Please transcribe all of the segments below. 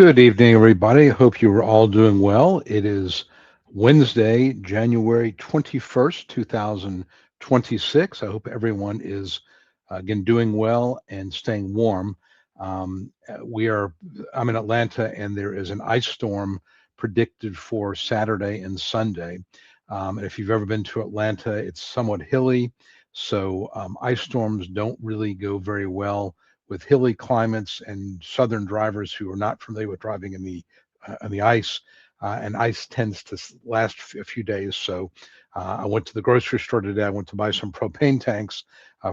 Good evening, everybody. Hope you are all doing well. It is Wednesday, January 21st, 2026. I hope everyone is again doing well and staying warm. I'm in Atlanta, and there is an ice storm predicted for Saturday and Sunday. And if you've ever been to Atlanta, it's somewhat hilly, so ice storms don't really go very well with hilly climates and southern drivers who are not familiar with driving on the ice. And ice tends to last a few days. So I went to the grocery store today. I went to buy some propane tanks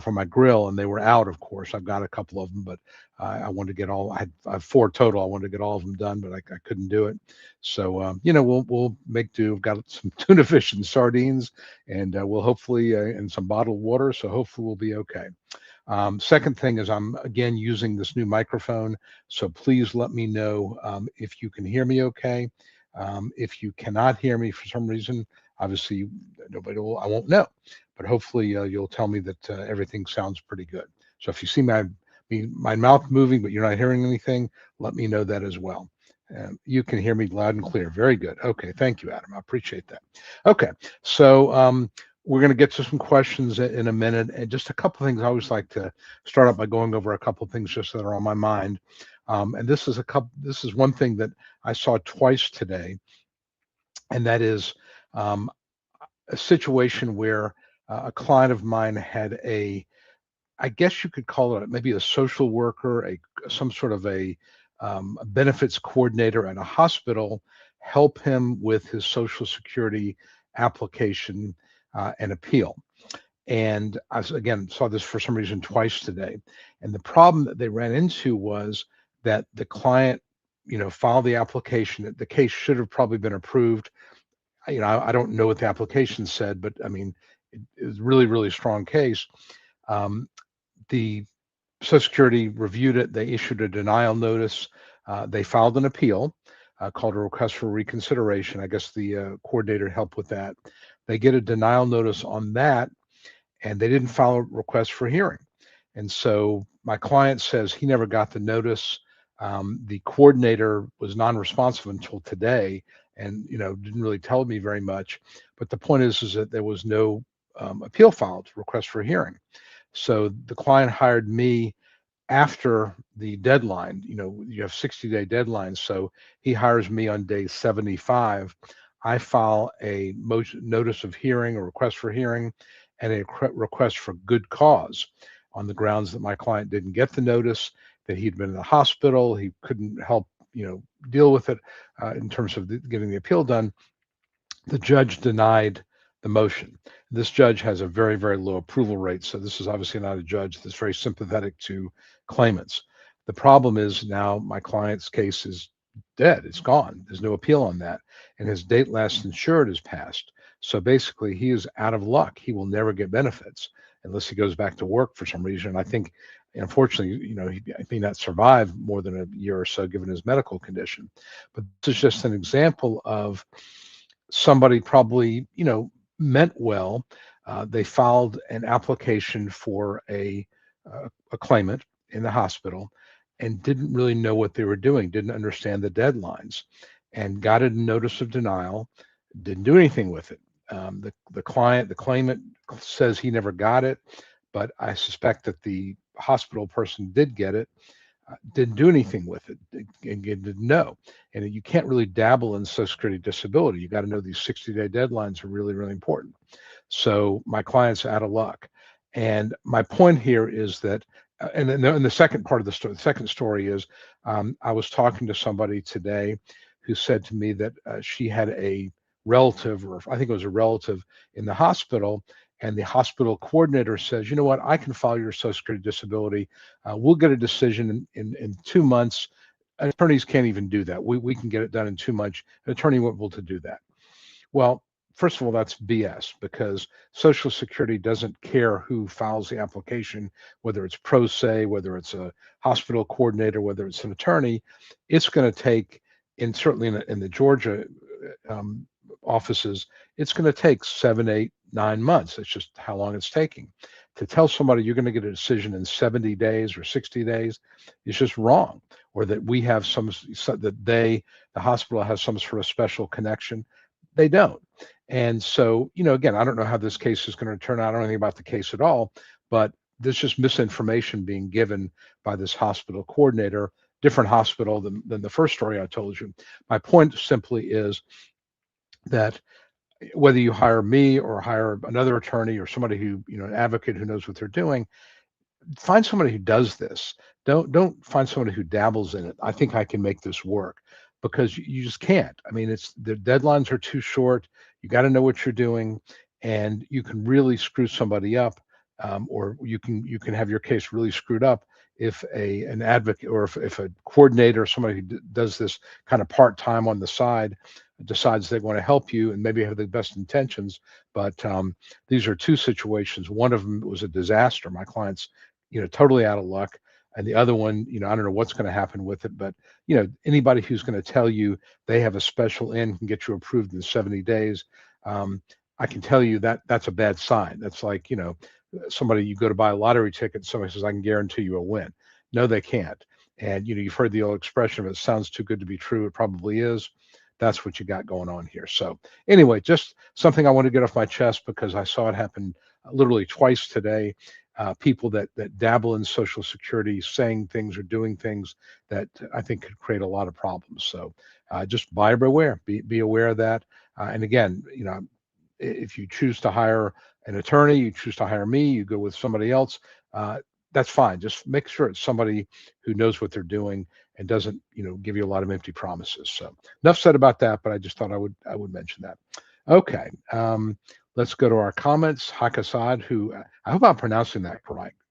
for my grill, and they were out. Of course, I've got a couple of them, but I wanted to get all. I have four total. I wanted to get all of them done, but I couldn't do it. So we'll make do. We've got some tuna fish and sardines, and we'll hopefully and some bottled water. So hopefully we'll be okay. Second thing is I'm again using this new microphone, so please let me know if you can hear me okay. If you cannot hear me for some reason, obviously I won't know, but hopefully you'll tell me that everything sounds pretty good. So if you see my mouth moving, but you're not hearing anything, let me know that as well. You can hear me loud and clear. Very good. Okay, thank you, Adam. I appreciate that. Okay, so we're going to get to some questions in a minute, and just a couple of things. I always like to start out by going over a couple of things just that are on my mind. And this is one thing that I saw twice today, and that is a situation where a client of mine had I guess you could call it maybe a social worker, some sort of a benefits coordinator at a hospital help him with his Social Security application and appeal. And I again saw this for some reason twice today. And the problem that they ran into was that the client, filed the application. The case should have probably been approved. I don't know what the application said, but I mean, it was really, really strong case. The Social Security reviewed it. They issued a denial notice. They filed an appeal called a request for reconsideration. I guess the coordinator helped with that. They get a denial notice on that, and they didn't file a request for hearing. And so my client says he never got the notice. The coordinator was non-responsive until today, and didn't really tell me very much. But the point is that there was no appeal filed, request for hearing. So the client hired me after the deadline. You have 60-day deadlines. So he hires me on day 75. I file a notice of hearing, a request for hearing, and a request for good cause on the grounds that my client didn't get the notice, that he'd been in the hospital, he couldn't help, deal with it in terms of getting the appeal done. The judge denied the motion. This judge has a very, very low approval rate, so this is obviously not a judge that's very sympathetic to claimants. The problem is now my client's case is dead. It's gone. There's no appeal on that, and his date last insured is passed. So basically, he is out of luck. He will never get benefits unless he goes back to work for some reason. I think, unfortunately, he may not survive more than a year or so given his medical condition. But this is just an example of somebody probably, meant well. They filed an application for a claimant in the hospital and didn't really know what they were doing, didn't understand the deadlines, and got a notice of denial, didn't do anything with it. The claimant says he never got it, but I suspect that the hospital person did get it, didn't do anything with it, and didn't know. And you can't really dabble in Social Security disability. You got to know these 60-day deadlines are really, really important. So my client's out of luck. And my point here is that, and then the second part of the story, the second story is, I was talking to somebody today who said to me that she had a relative, or I think it was a relative in the hospital, and the hospital coordinator says, you know what, I can file your Social Security disability. We'll get a decision in 2 months. Attorneys can't even do that. We can get it done in 2 months. An attorney won't be able to do that. Well, first of all, that's BS, because Social Security doesn't care who files the application, whether it's pro se, whether it's a hospital coordinator, whether it's an attorney. It's going to take, certainly in the Georgia offices, it's going to take 7, 8, 9 months. It's just how long it's taking. To tell somebody you're going to get a decision in 70 days or 60 days is just wrong. or that we have the hospital has some sort of special connection. They don't. And so, again, I don't know how this case is going to turn out. I don't know anything about the case at all, but there's just misinformation being given by this hospital coordinator, different hospital than the first story I told you. My point simply is that whether you hire me or hire another attorney or somebody who, an advocate who knows what they're doing, find somebody who does this. Don't find somebody who dabbles in it. I think I can make this work, because you just can't. I mean, it's the deadlines are too short. You got to know what you're doing, and you can really screw somebody up, or you can have your case really screwed up if an advocate, or if a coordinator or somebody who does this kind of part-time on the side decides they want to help you and maybe have the best intentions, but these are two situations. One of them was a disaster. My client's totally out of luck. And the other one, I don't know what's going to happen with it, but anybody who's going to tell you they have a special in can get you approved in 70 days. I can tell you that that's a bad sign. That's like, somebody, you go to buy a lottery ticket, somebody says, I can guarantee you a win. No, they can't. And, you've heard the old expression of it sounds too good to be true. It probably is. That's what you got going on here. So anyway, just something I want to get off my chest, because I saw it happen literally twice today. People that dabble in Social Security saying things or doing things that I think could create a lot of problems. So just buyer beware, be aware of that. And again, if you choose to hire an attorney, you choose to hire me, you go with somebody else, that's fine. Just make sure it's somebody who knows what they're doing and doesn't, give you a lot of empty promises. So enough said about that, but I just thought I would mention that. Okay. Let's go to our comments. Hakasad, who I hope I'm pronouncing that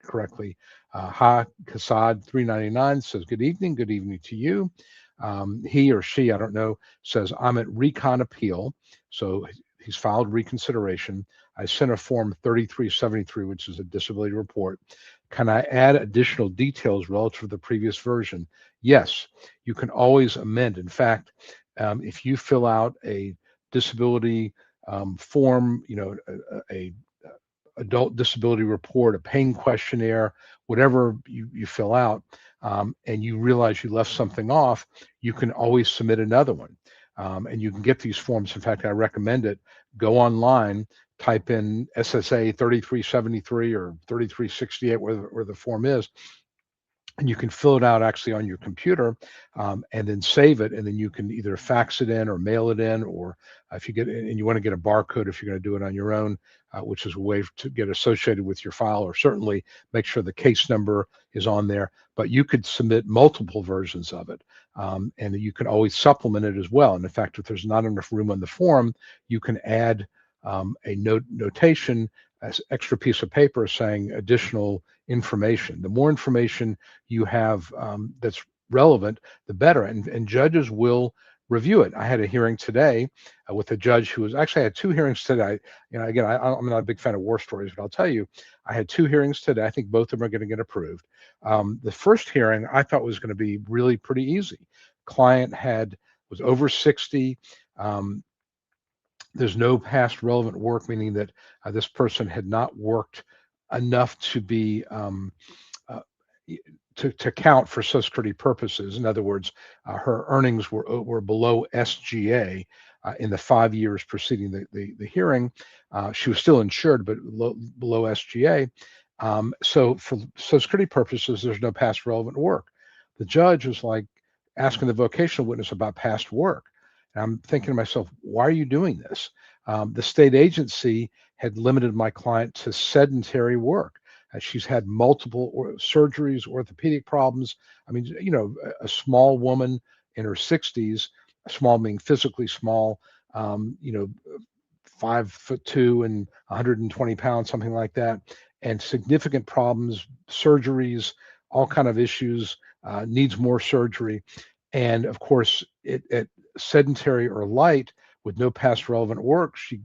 correctly. Hakasad 399 says, good evening to you. He or she, I don't know, says, I'm at Recon Appeal. So he's filed reconsideration. I sent a form 3373, which is a disability report. Can I add additional details relative to the previous version? Yes, you can always amend. In fact, if you fill out a disability form, a adult disability report, a pain questionnaire, whatever you fill out, and you realize you left something off, you can always submit another one. And you can get these forms. In fact, I recommend it. Go online, type in SSA 3373 or 3368, where the form is, and you can fill it out actually on your computer, and then save it, and then you can either fax it in or mail it in, or if you get, and you want to get a barcode if you're going to do it on your own, which is a way to get associated with your file, or certainly make sure the case number is on there. But you could submit multiple versions of it, and you can always supplement it as well. And in fact, if there's not enough room on the form, you can add a notation, as extra piece of paper saying additional information. The more information you have that's relevant, the better. And judges will review it. I had a hearing today with a judge who was actually, I had two hearings today. Again, I'm not a big fan of war stories, but I'll tell you, I had two hearings today. I think both of them are going to get approved. The first hearing I thought was going to be really pretty easy. Client was over 60. There's no past relevant work, meaning that this person had not worked enough to be to count for Social Security purposes. In other words, her earnings were below SGA in the 5 years preceding the hearing. She was still insured, but below SGA. So for Social Security purposes, there's no past relevant work. The judge was like asking the vocational witness about past work. And I'm thinking to myself, why are you doing this? The state agency had limited my client to sedentary work. She's had multiple surgeries, orthopedic problems. I mean, a small woman in her 60s, small meaning physically small, 5'2" and 120 pounds, something like that, and significant problems, surgeries, all kind of issues, needs more surgery. And of course, at sedentary or light with no past relevant work, she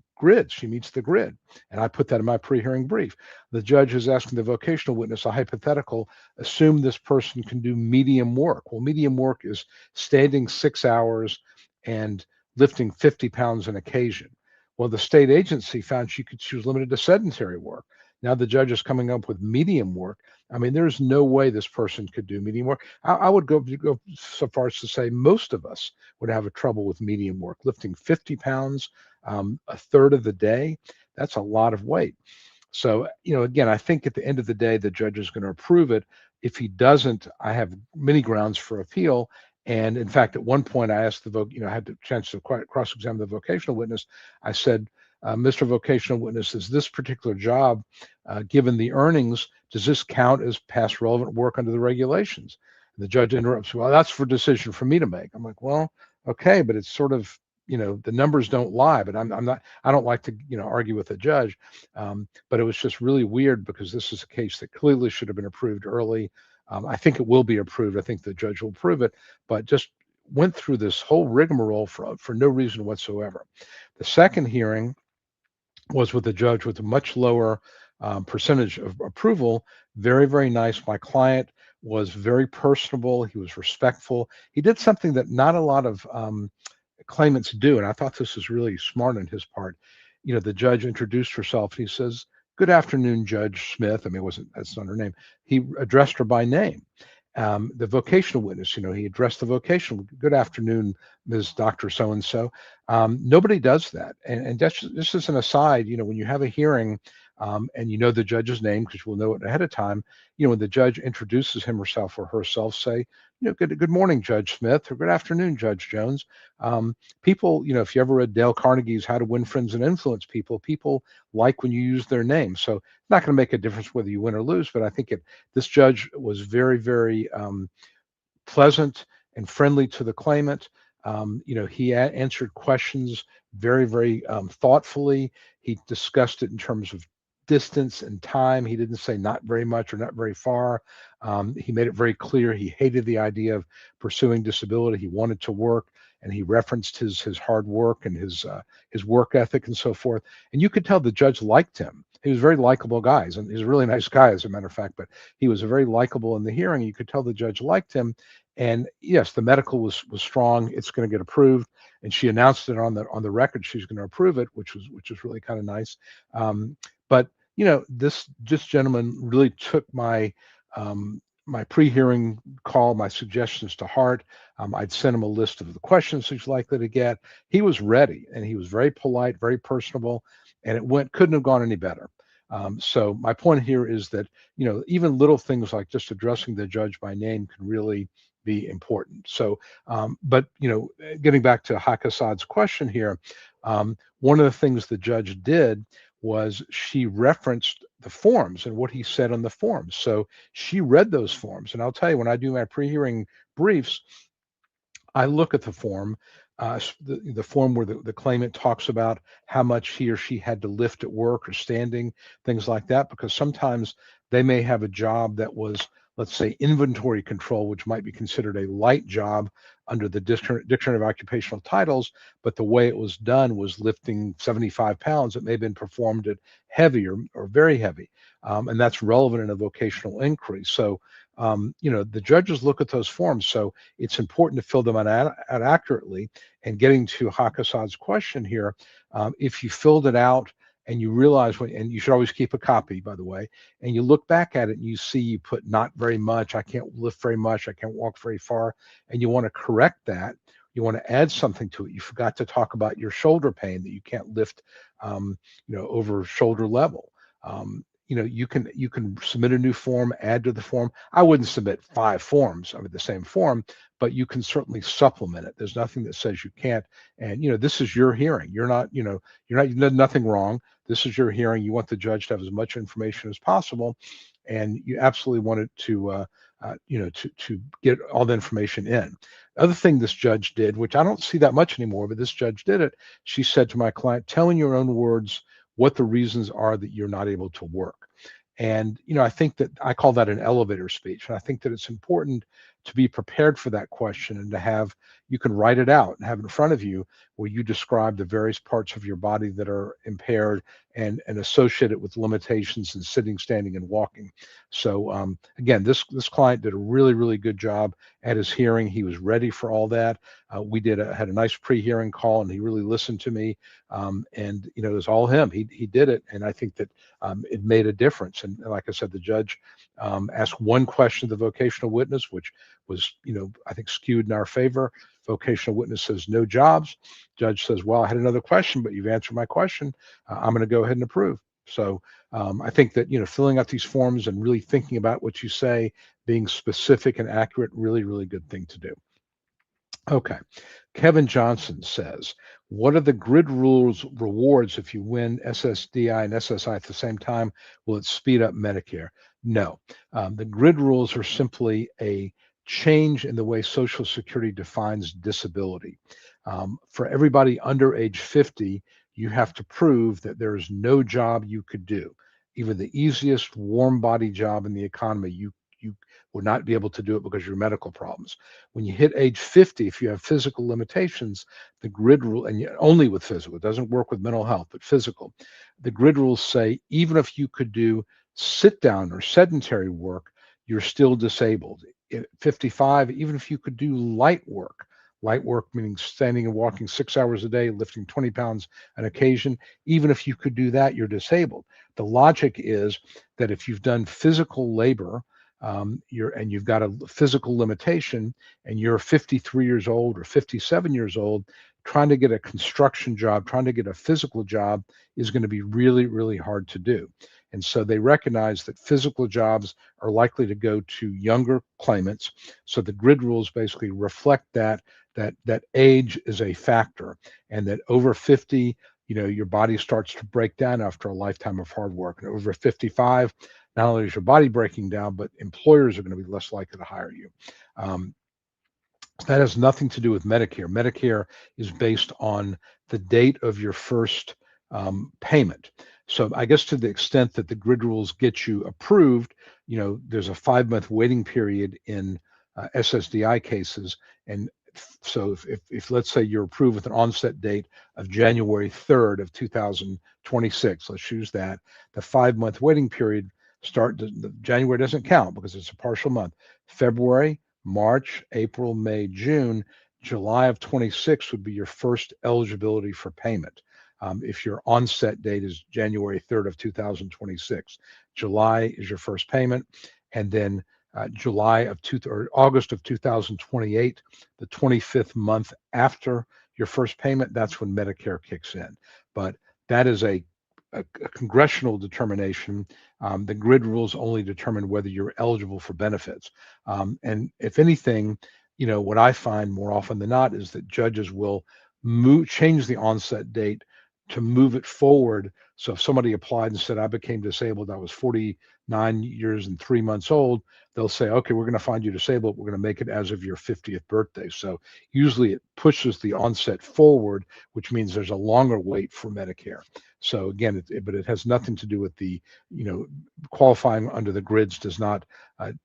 meets the grid. And I put that in my pre-hearing brief. The judge is asking the vocational witness a hypothetical, assume this person can do medium work. Well, medium work is standing 6 hours and lifting 50 pounds an occasion. Well, the state agency found she was limited to sedentary work. Now the judge is coming up with medium work. I mean, there's no way this person could do medium work. I would go so far as to say most of us would have a trouble with medium work. Lifting 50 pounds, a third of the day, that's a lot of weight. So, again, I think at the end of the day, the judge is going to approve it. If he doesn't, I have many grounds for appeal. And in fact, at one point, I asked I had the chance to cross-examine the vocational witness. I said, Mr. Vocational Witness, is this particular job, given the earnings, does this count as past relevant work under the regulations? And the judge interrupts, well, that's for decision for me to make. I'm like, well, okay, but it's sort of, the numbers don't lie, but I don't like to, argue with a judge. But it was just really weird because this is a case that clearly should have been approved early. I think it will be approved. I think the judge will approve it, but just went through this whole rigmarole for no reason whatsoever. The second hearing was with a judge with a much lower percentage of approval. Very, very nice. My client was very personable. He was respectful. He did something that not a lot of claimants do, and I thought this was really smart on his part. The judge introduced herself. He says, "Good afternoon, Judge Smith." I mean, that's not her name. He addressed her by name. The vocational witness, he addressed the vocational. "Good afternoon, Ms. Dr. So and so." Nobody does that, and that's just as an aside. When you have a hearing, and the judge's name because we'll know it ahead of time. When the judge introduces him herself or herself, say, good morning, Judge Smith, or good afternoon, Judge Jones. People, if you ever read Dale Carnegie's How to Win Friends and Influence People, people like when you use their name. So it's not going to make a difference whether you win or lose, but I think this judge was very, very pleasant and friendly to the claimant. He answered questions very, very thoughtfully. He discussed it in terms of distance and time. He didn't say not very much or not very far. He made it very clear he hated the idea of pursuing disability. He wanted to work, and he referenced his hard work and his work ethic and so forth. And you could tell the judge liked him. He was a very likable guy, and he's a really nice guy, as a matter of fact. But he was very likable in the hearing. You could tell the judge liked him. And yes, the medical was strong. It's going to get approved, and she announced it on the record. She's going to approve it, which was really kind of nice. But this gentleman really took my pre-hearing call, my suggestions to heart. I'd sent him a list of the questions he's likely to get. He was ready, and he was very polite, very personable, and couldn't have gone any better. So my point here is that even little things like just addressing the judge by name can really be important. So, but getting back to Hakasad's question here, one of the things the judge did was she referenced the forms and what he said on the forms. So she read those forms, and I'll tell you, when I do my pre-hearing briefs, I look at the form, the form where the claimant talks about how much he or she had to lift at work or standing, things like that, because sometimes they may have a job that was, let's say, inventory control, which might be considered a light job under the Dictionary of Occupational Titles, but the way it was done was lifting 75 pounds. It may have been performed at heavy or very heavy, and that's relevant in a vocational inquiry. So, the judges look at those forms, so it's important to fill them out accurately. And getting to Hakasad's question here, if you filled it out and you realize and you should always keep a copy, by the way, and you look back at it and you see you put not very much, I can't lift very much, I can't walk very far, and you want to correct that, you want to add something to it. You forgot to talk about your shoulder pain, that you can't lift, over shoulder level. You can submit a new form, add to the form. I wouldn't submit 5 forms under the same form, but you can certainly supplement it. There's nothing that says you can't. And this is your hearing. You've done nothing wrong. This is your hearing. You want the judge to have as much information as possible, and you absolutely want it to get all the information in. Other thing this judge did, which I don't see that much anymore, but this judge did it. She said to my client, "Tell in your own words what the reasons are that you're not able to work." And I think that I call that an elevator speech, and I think that it's important to be prepared for that question and you can write it out and have it in front of you where you describe the various parts of your body that are impaired and associate it with limitations in sitting, standing, and walking. So again, this client did a really good job at his hearing. He was ready for all that. We had a nice pre-hearing call, and he really listened to me. And it was all him. He did it, and I think that it made a difference. And like I said, the judge asked one question to the vocational witness, which was, I think skewed in our favor. Vocational witness says no jobs. Judge says, well, I had another question, but you've answered my question. I'm going to go ahead and approve. So I think that, filling out these forms and really thinking about what you say, being specific and accurate, really good thing to do. Okay. Kevin Johnson says, what are the grid rules rewards if you win SSDI and SSI at the same time? Will it speed up Medicare? No. The grid rules are simply a change in the way Social Security defines disability. For everybody under age 50, you have to prove that there is no job you could do. Even the easiest warm body job in the economy, you would not be able to do it because of your medical problems. When you hit age 50, if you have physical limitations, the grid rule, and only with physical, it doesn't work with mental health, but physical, the grid rules say even if you could do sit down or sedentary work, you're still disabled. At 55, even if you could do light work meaning standing and walking 6 hours a day, lifting 20 pounds on occasion, even if you could do that, you're disabled. The logic is that if you've done physical labor, you've got a physical limitation, and you're 53 years old or 57 years old, trying to get a construction job, trying to get a physical job is going to be really hard to do. And so they recognize that physical jobs are likely to go to younger claimants. So the grid rules basically reflect that age is a factor, and that over 50, your body starts to break down after a lifetime of hard work. And over 55, not only is your body breaking down, but employers are going to be less likely to hire you. That has nothing to do with Medicare. Medicare is based on the date of your first payment. So I guess to the extent that the grid rules get you approved, there's a 5-month waiting period in SSDI cases. And so if let's say you're approved with an onset date of January 3rd of 2026, let's use that, the 5-month waiting period January doesn't count because it's a partial month. February, March, April, May, June, July of 26 would be your first eligibility for payment. If your onset date is January 3rd of 2026, July is your first payment, and then August of 2028, the 25th month after your first payment, that's when Medicare kicks in. But that is a congressional determination. The grid rules only determine whether you're eligible for benefits. And if anything, what I find more often than not is that judges will change the onset date to move it forward. So if somebody applied and said, I became disabled, I was 49 years and 3 months old, they'll say, okay, we're going to find you disabled. We're going to make it as of your 50th birthday. So usually it pushes the onset forward, which means there's a longer wait for Medicare. So again, but it has nothing to do with the, qualifying under the grids does not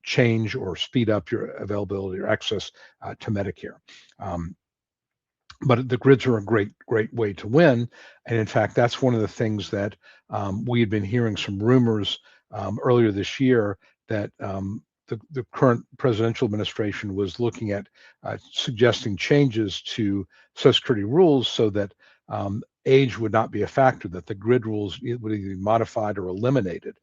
change or speed up your availability or access to Medicare. But the grids are a great way to win. And in fact, that's one of the things that we had been hearing some rumors earlier this year that the current presidential administration was looking at suggesting changes to Social Security rules so that age would not be a factor, that the grid rules would either be modified or eliminated,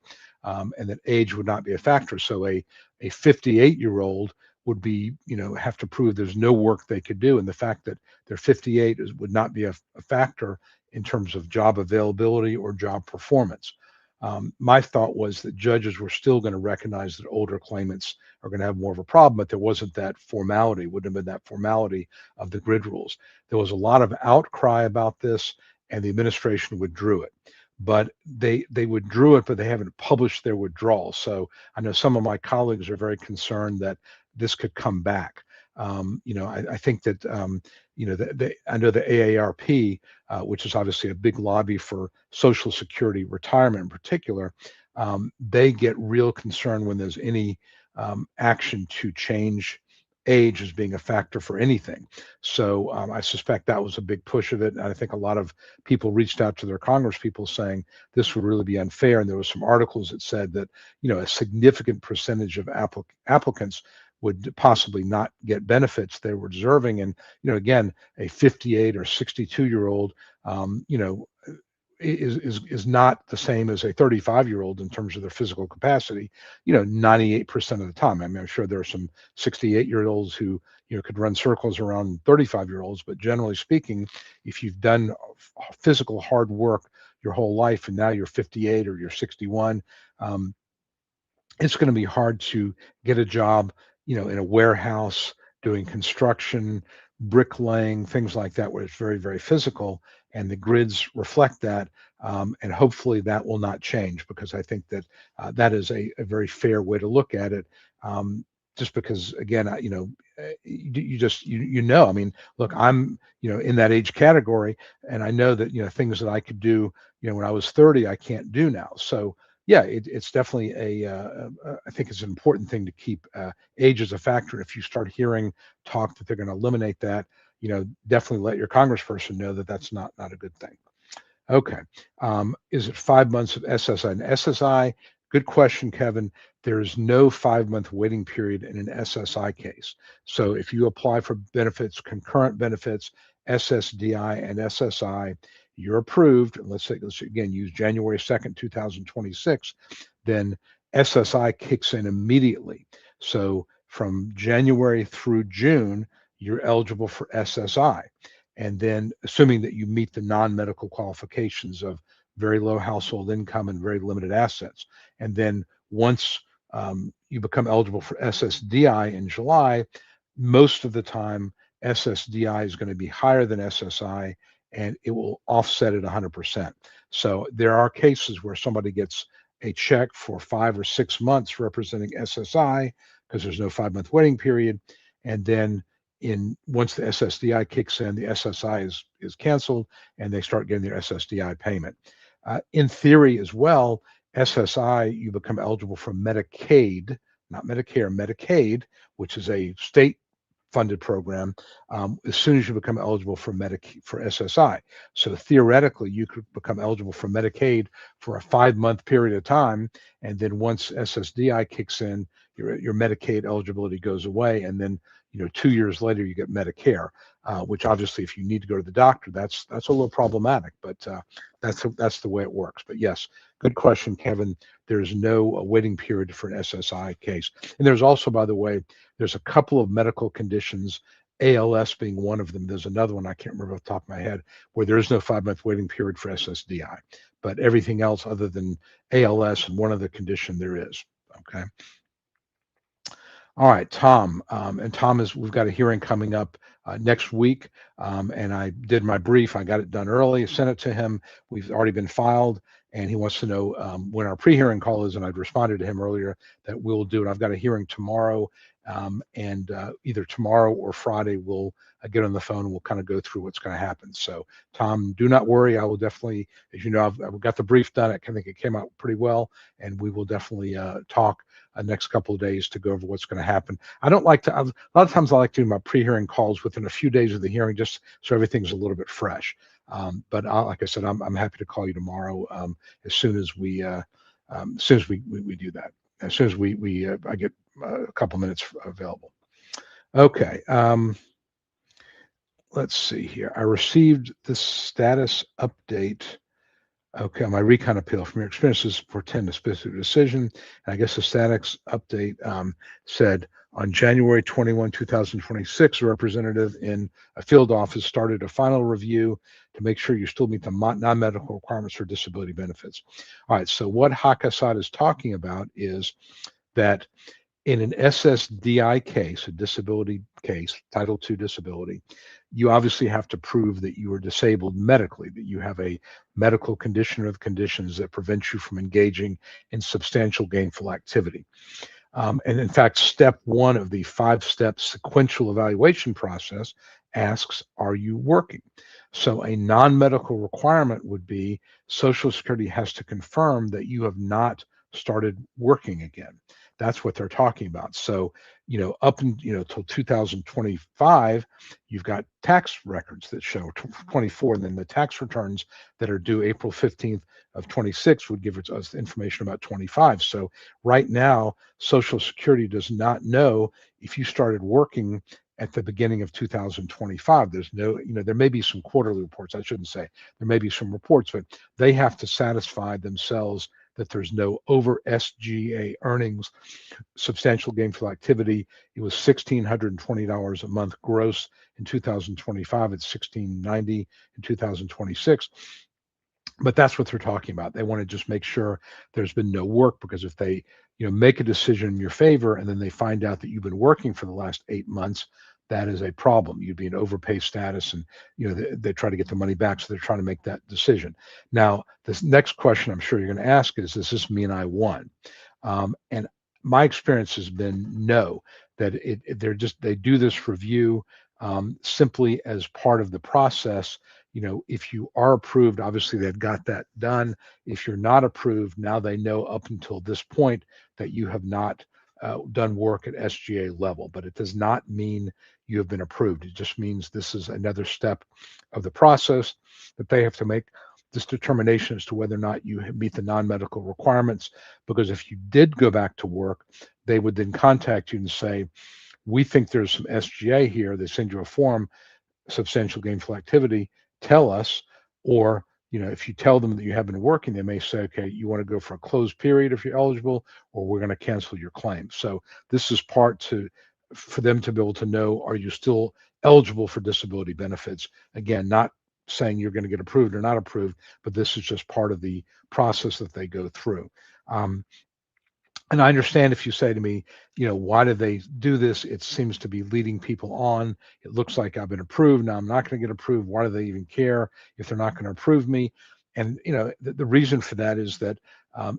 and that age would not be a factor. So a 58-year-old would be, have to prove there's no work they could do. And the fact that they're 58 would not be a factor in terms of job availability or job performance. My thought was that judges were still going to recognize that older claimants are going to have more of a problem, but there wasn't that formality, wouldn't have been that formality of the grid rules. There was a lot of outcry about this, and the administration withdrew it. But they withdrew it, but they haven't published their withdrawal. So I know some of my colleagues are very concerned that this could come back. I think that, I know the AARP, which is obviously a big lobby for Social Security retirement in particular, they get real concerned when there's any action to change age as being a factor for anything. So I suspect that was a big push of it. And I think a lot of people reached out to their Congress people saying this would really be unfair. And there was some articles that said that, a significant percentage of applicants would possibly not get benefits they were deserving. And, again, a 58 or 62-year-old, is not the same as a 35-year-old in terms of their physical capacity, 98% of the time. I mean, I'm sure there are some 68-year-olds who, could run circles around 35-year-olds, but generally speaking, if you've done physical hard work your whole life and now you're 58 or you're 61, it's going to be hard to get a job, in a warehouse doing construction, bricklaying, things like that, where it's very, very physical, and the grids reflect that. And hopefully that will not change, because I think that that is a very fair way to look at it. Just because, again, I mean, look, I'm, in that age category, and I know that, things that I could do, when I was 30, I can't do now. So yeah, it's definitely I think it's an important thing to keep age as a factor. If you start hearing talk that they're going to eliminate that, definitely let your congressperson know that that's not a good thing. Okay. Is it 5 months of SSI? And SSI, good question, Kevin. There is no 5-month waiting period in an SSI case. So if you apply for benefits, concurrent benefits, SSDI and SSI, you're approved. Let's again use January 2nd, 2026, then SSI kicks in immediately. So from January through June, you're eligible for SSI. And then assuming that you meet the non-medical qualifications of very low household income and very limited assets. And then once you become eligible for SSDI in July, most of the time SSDI is going to be higher than SSI, and it will offset it 100%. So there are cases where somebody gets a check for 5 or 6 months representing SSI because there's no 5-month waiting period, and then once the SSDI kicks in, the SSI is canceled, and they start getting their SSDI payment. In theory as well, SSI, you become eligible for Medicaid, not Medicare, Medicaid, which is a state-funded program, as soon as you become eligible for SSI. So theoretically, you could become eligible for Medicaid for a 5-month period of time, and then once SSDI kicks in, your Medicaid eligibility goes away, and then 2 years later you get Medicare, which obviously, if you need to go to the doctor, that's a little problematic, but that's the way it works. But yes, good question, Kevin. There's no waiting period for an SSI case. And there's also, by the way, there's a couple of medical conditions, ALS being one of them. There's another one I can't remember off the top of my head, where there is no 5-month waiting period for SSDI. But everything else other than ALS and one other condition, there is. Okay. All right, Tom. And Tom, we've got a hearing coming up next week. And I did my brief. I got it done early, sent it to him. We've already been filed, and he wants to know when our pre-hearing call is. And I'd responded to him earlier that we'll do it. I've got a hearing tomorrow, and either tomorrow or Friday we'll get on the phone and we'll kind of go through what's going to happen. So, Tom, do not worry. I will definitely, as you know, I've got the brief done. I think it came out pretty well, and we will definitely talk next couple of days to go over what's going to happen. I don't like to, a lot of times I like to do my pre-hearing calls within a few days of the hearing, just so everything's a little bit fresh. But like I said, I'm happy to call you tomorrow as soon as we do that. As soon as I get a couple minutes available. Okay. Let's see here. I received the status update. Okay, my recon appeal from your experiences portend a specific decision. And I guess the status update said on January 21, 2026, a representative in a field office started a final review to make sure you still meet the non-medical requirements for disability benefits. All right, so what Hakasad is talking about is that in an SSDI case, a disability case, Title II disability, you obviously have to prove that you are disabled medically, that you have a medical condition or conditions that prevent you from engaging in substantial gainful activity. And in fact, step 1 of the 5-step sequential evaluation process asks, are you working? So a non-medical requirement would be Social Security has to confirm that you have not started working again. That's what they're talking about. So, up and till 2025, you've got tax records that show 24, and then the tax returns that are due April 15th of 26 would give us information about 25. So right now, Social Security does not know if you started working at the beginning of 2025. There's no, there may be some quarterly reports. I shouldn't say there may be some reports, but they have to satisfy themselves that there's no over SGA earnings, substantial gainful activity. It was $1,620 a month gross in 2025. It's $1,690 in 2026. But that's what they're talking about. They want to just make sure there's been no work, because if they, make a decision in your favor and then they find out that you've been working for the last 8 months, that is a problem. You'd be in overpay status, and they try to get the money back, so they're trying to make that decision. Now, this next question I'm sure you're going to ask is, does this mean I won? And my experience has been no. That they do this review simply as part of the process. If you are approved, obviously they've got that done. If you're not approved, now they know up until this point that you have not done work at SGA level, but it does not mean you have been approved. It just means this is another step of the process that they have to make this determination as to whether or not you meet the non-medical requirements. Because if you did go back to work, they would then contact you and say, we think there's some SGA here. They send you a form, substantial gainful activity, tell us. Or if you tell them that you have been working, they may say, okay, you want to go for a closed period if you're eligible, or we're going to cancel your claim. So this is for them to be able to know, are you still eligible for disability benefits? Again, not saying you're going to get approved or not approved, but this is just part of the process that they go through. And I understand if you say to me, why do they do this? It seems to be leading people on. It looks like I've been approved. Now I'm not going to get approved. Why do they even care if they're not going to approve me? And, the reason for that is that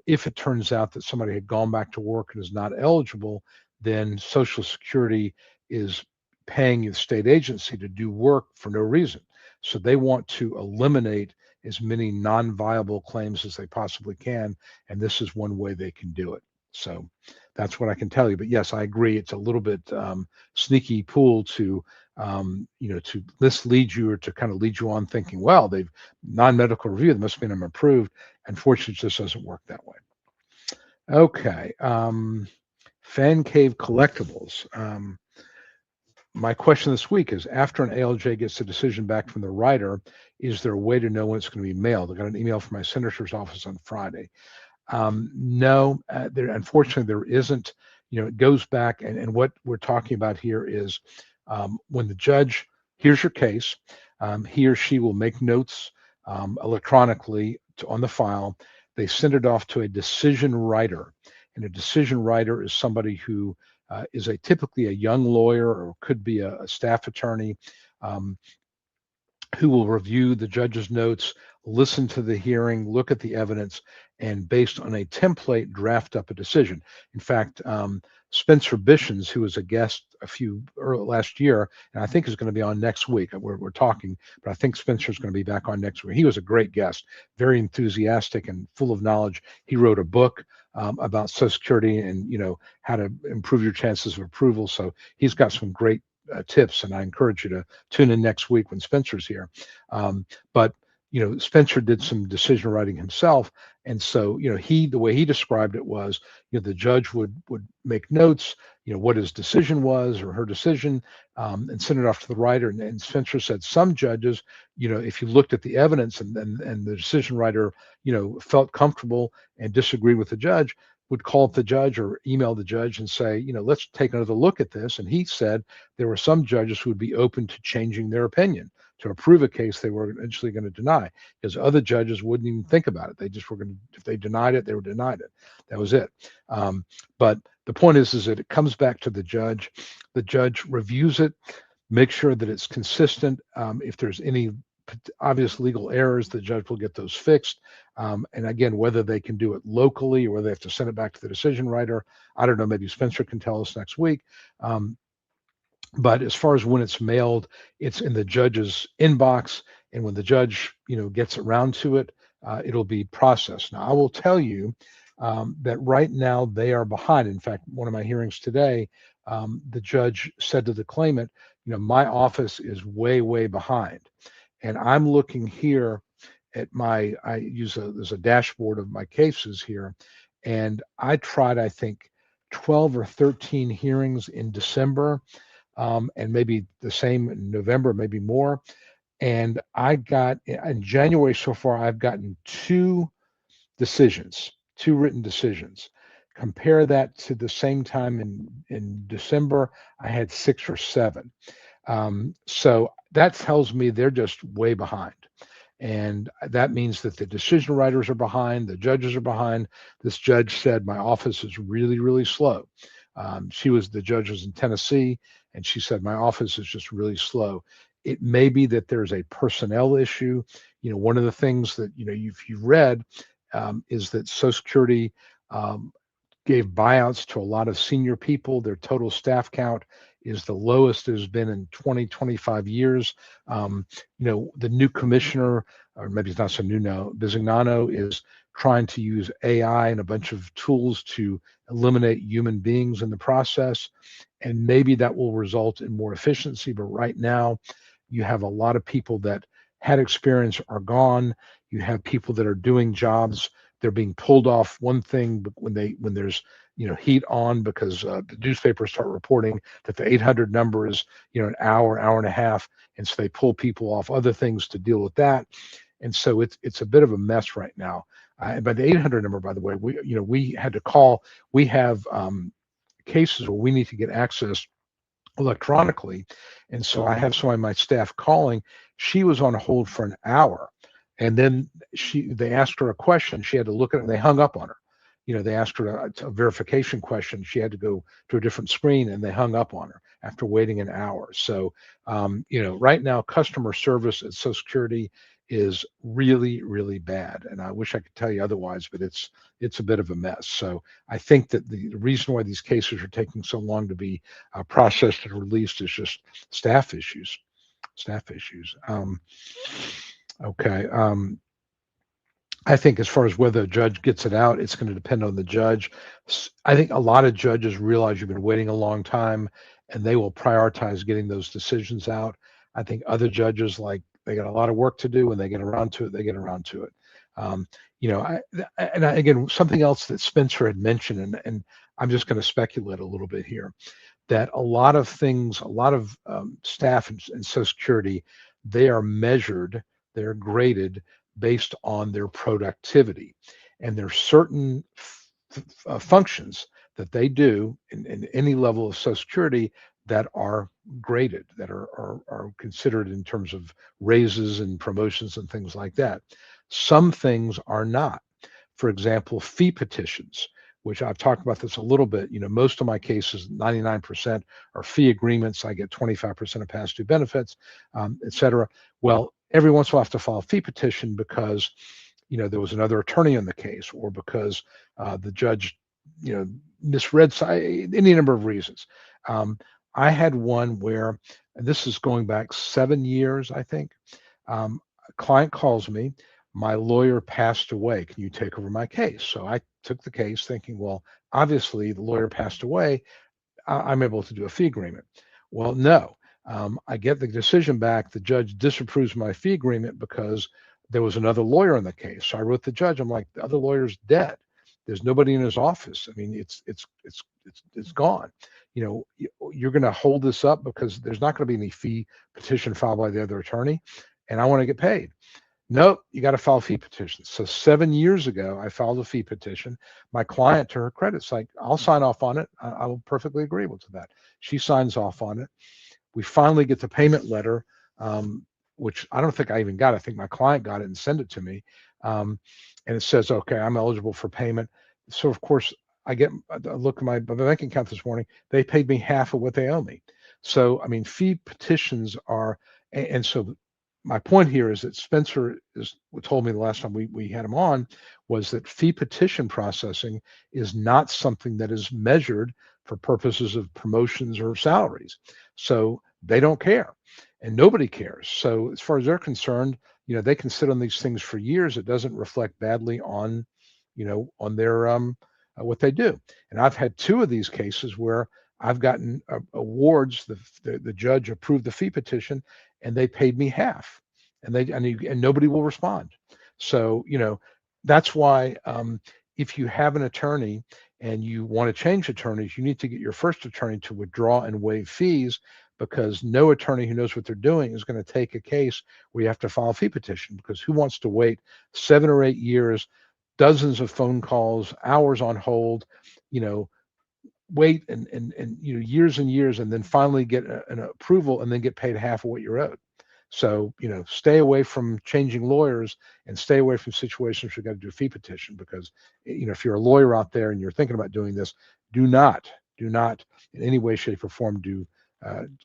if it turns out that somebody had gone back to work and is not eligible, then Social Security is paying the state agency to do work for no reason. So they want to eliminate as many non-viable claims as they possibly can. And this is one way they can do it. So that's what I can tell you. But yes, I agree. It's a little bit sneaky pool to, to mislead you, or to kind of lead you on thinking, well, they've non-medical review, they must mean I'm approved. Unfortunately, it just doesn't work that way. Okay. Fan Cave Collectibles. My question this week is, after an ALJ gets a decision back from the writer, is there a way to know when it's going to be mailed? I got an email from my senator's office on Friday. No, unfortunately, there isn't. It goes back, and what we're talking about here is when the judge hears your case, he or she will make notes electronically on the file. They send it off to a decision writer, and a decision writer is somebody who is typically a young lawyer, or could be a staff attorney, who will review the judge's notes, listen to the hearing, look at the evidence, and based on a template, draft up a decision. In fact, Spencer Bishens, who was a guest last year, and I think is going to be on next week. We're talking, but I think Spencer's going to be back on next week. He was a great guest, very enthusiastic and full of knowledge. He wrote a book about Social Security and how to improve your chances of approval. So he's got some great tips, and I encourage you to tune in next week when Spencer's here. But Spencer did some decision writing himself, and so the way he described it was, the judge would make notes, what his decision was, or her decision, and send it off to the writer. And Spencer said some judges, if you looked at the evidence and the decision writer, felt comfortable and disagreed with the judge, would call up the judge or email the judge and say, let's take another look at this. And he said there were some judges who would be open to changing their opinion to approve a case they were eventually going to deny, because other judges wouldn't even think about it. They just were going to, if they denied it, they were denied it. That was it. But the point is that it comes back to the judge. The judge reviews it, makes sure that it's consistent. If there's any obvious legal errors, the judge will get those fixed. And again, whether they can do it locally or whether they have to send it back to the decision writer, I don't know. Maybe Spencer can tell us next week. But as far as when it's mailed, it's in the judge's inbox, and when the judge, gets around to it, it'll be processed. Now, I will tell you, that right now they are behind. In fact, one of my hearings today, the judge said to the claimant, my office is way, way behind. And I'm looking here at I use there's a dashboard of my cases here. And I tried, I think, 12 or 13 hearings in December, and maybe the same in November, maybe more. And I got in January so far, I've gotten two decisions, two written decisions. Compare that to the same time in December, I had six or seven. So that tells me they're just way behind. And that means that the decision writers are behind, the judges are behind. This judge said, my office is really, really slow. The judge was in Tennessee, and she said, my office is just really slow. It may be that there's a personnel issue. One of the things that, you've read is that Social Security gave buyouts to a lot of senior people. Their total staff count is the lowest it has been in 20, 25 years. The new commissioner, or maybe it's not so new now, Bisignano, is trying to use AI and a bunch of tools to eliminate human beings in the process. And maybe that will result in more efficiency. But right now, you have a lot of people that had experience are gone. You have people that are doing jobs. They're being pulled off one thing when there's heat on, because the newspapers start reporting that the 800 number is an hour and a half, and so they pull people off other things to deal with that. And so it's a bit of a mess right now. And by the 800 number, by the way, we had to call. We have cases where we need to get access electronically, and so I have someone on my staff calling. She was on hold for an hour, and then they asked her a question. She had to look at it, and they hung up on her. They asked her a verification question. She had to go to a different screen, and they hung up on her after waiting an hour. So, right now, customer service at Social Security is really, really bad. And I wish I could tell you otherwise, but it's a bit of a mess. So I think that the reason why these cases are taking so long to be processed and released is just staff issues. Staff issues. Okay. I think as far as whether a judge gets it out, it's going to depend on the judge. I think a lot of judges realize you've been waiting a long time, and they will prioritize getting those decisions out. I think other judges, like, they got a lot of work to do. When they get around to it, they get around to it. Again, something else that Spencer had mentioned, and I'm just going to speculate a little bit here, that a lot of things, a lot of staff in Social Security, they are measured, they're graded based on their productivity. And there's certain functions that they do in any level of Social Security that are graded, that are considered in terms of raises and promotions and things like that. Some things are not. For example, fee petitions, which I've talked about this a little bit. Most of my cases, 99%, are fee agreements. I get 25% of past due benefits, et cetera. Well, every once in a while I have to file a fee petition because, there was another attorney on the case, or because the judge, misread any number of reasons. I had one where, and this is going back 7 years, I think. A client calls me, my lawyer passed away. Can you take over my case? So I took the case thinking, well, obviously the lawyer passed away. I'm able to do a fee agreement. Well, no. I get the decision back. The judge disapproves my fee agreement because there was another lawyer in the case. So I wrote the judge. I'm like, the other lawyer's dead. There's nobody in his office. I mean, it's gone. You're going to hold this up because there's not going to be any fee petition filed by the other attorney, and I want to get paid. Nope, you got to file fee petitions. So 7 years ago, I filed a fee petition. My client, to her credit, is like, I'll sign off on it. I'm perfectly agreeable to that. She signs off on it. We finally get the payment letter, which I don't think I even got. I think my client got it and sent it to me. And it says, okay, I'm eligible for payment. So of course, I look at my bank account this morning. They paid me half of what they owe me. So, I mean, fee petitions are, and so my point here is that Spencer told me the last time we had him on, was that fee petition processing is not something that is measured for purposes of promotions or salaries. So they don't care, and nobody cares. So as far as they're concerned, they can sit on these things for years. It doesn't reflect badly on, on their what they do. And I've had two of these cases where I've gotten awards. The judge approved the fee petition, and they paid me half, and nobody will respond. So that's why if you have an attorney and you want to change attorneys, you need to get your first attorney to withdraw and waive fees, because no attorney who knows what they're doing is going to take a case where you have to file a fee petition, because who wants to wait 7 or 8 years, dozens of phone calls, hours on hold, wait and years and years, and then finally get an approval and then get paid half of what you're owed. So stay away from changing lawyers, and stay away from situations where you got to do a fee petition, because if you're a lawyer out there and you're thinking about doing this, do not in any way, shape, or form do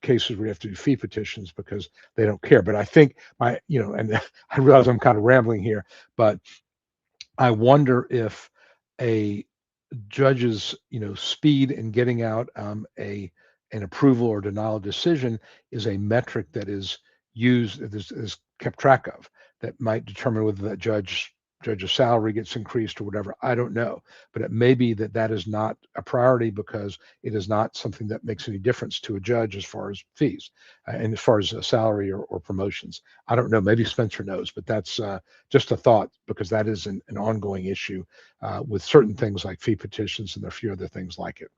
cases where you have to do fee petitions, because they don't care. But I think and I realize I'm kind of rambling here, but I wonder if a judge's speed in getting out an approval or denial decision is a metric that is used, that is kept track of, that might determine whether that judge's salary gets increased or whatever. I don't know, but it may be that is not a priority, because it is not something that makes any difference to a judge as far as fees and as far as salary or promotions. I don't know. Maybe Spencer knows, but that's just a thought, because that is an ongoing issue with certain things like fee petitions, and a few other things like it.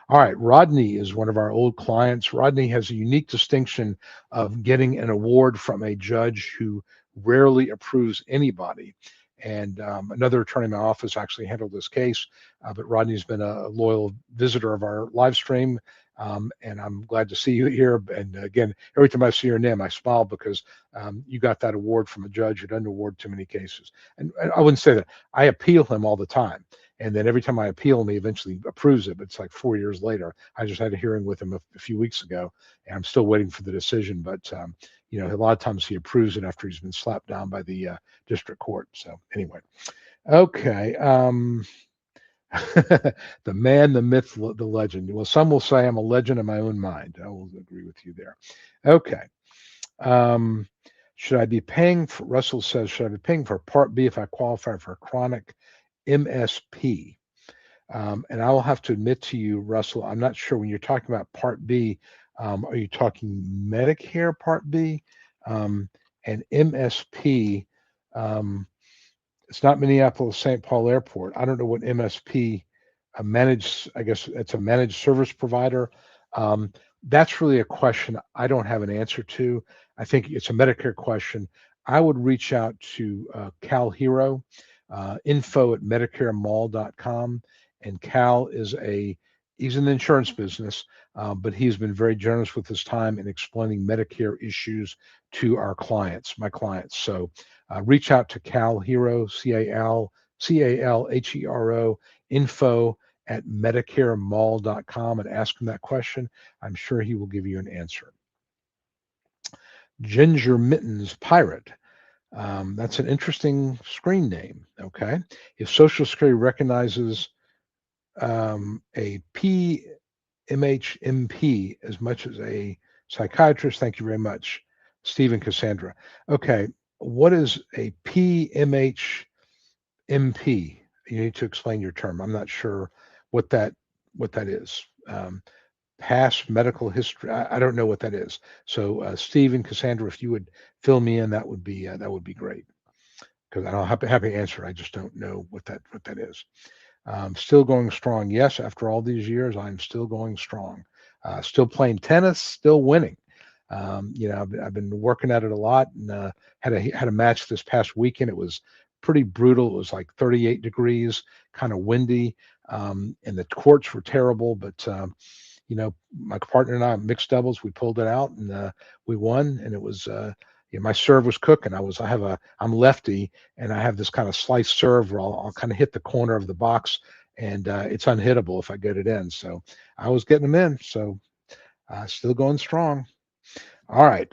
All right, Rodney is one of our old clients. Rodney has a unique distinction of getting an award from a judge who rarely approves anybody. And another attorney in my office actually handled this case, but Rodney's been a loyal visitor of our live stream, and I'm glad to see you here. And again, every time I see your name, I smile, because you got that award from a judge who doesn't award too many cases. And I wouldn't say that. I appeal him all the time. And then every time I appeal him, he eventually approves it. But it's like 4 years later. I just had a hearing with him a few weeks ago, and I'm still waiting for the decision. But a lot of times he approves it after he's been slapped down by the district court. So anyway, okay. The man, the myth, the legend. Well, some will say I'm a legend in my own mind. I will agree with you there. Okay. Should I be paying for, Russell says, should I be paying for Part B if I qualify for chronic MSP? And I will have to admit to you, Russell, I'm not sure, when you're talking about Part B, are you talking Medicare Part B? And MSP, it's not Minneapolis St. Paul Airport. I don't know what MSP, I guess it's a managed service provider. That's really a question I don't have an answer to. I think it's a Medicare question. I would reach out to Cal Hero, info@medicaremall.com. And Cal he's in the insurance business, but he's been very generous with his time in explaining Medicare issues to my clients. So reach out to Cal Hero, CALHERO, info@medicaremall.com, and ask him that question. I'm sure he will give you an answer. Ginger Mittens Pirate. That's an interesting screen name. Okay. If Social Security recognizes a PMHMP as much as a psychiatrist, thank you very much, Stephen Cassandra. Okay. What is a PMHMP? You need to explain your term. I'm not sure what that is. Past medical history. I don't know what that is. So Stephen, Cassandra, if you would fill me in, that would be great. Because I don't have to answer. I just don't know what that is. Still going strong. Yes, after all these years, I'm still going strong. Still playing tennis. Still winning. I've been working at it a lot, and had a match this past weekend. It was pretty brutal. It was like 38 degrees, kind of windy, and the courts were terrible. But my partner and I, mixed doubles, we pulled it out, and we won. And it was my serve was cooking. I'm lefty, and I have this kind of slice serve where I'll kind of hit the corner of the box, and it's unhittable if I get it in. So I was getting them in. So still going strong. All right.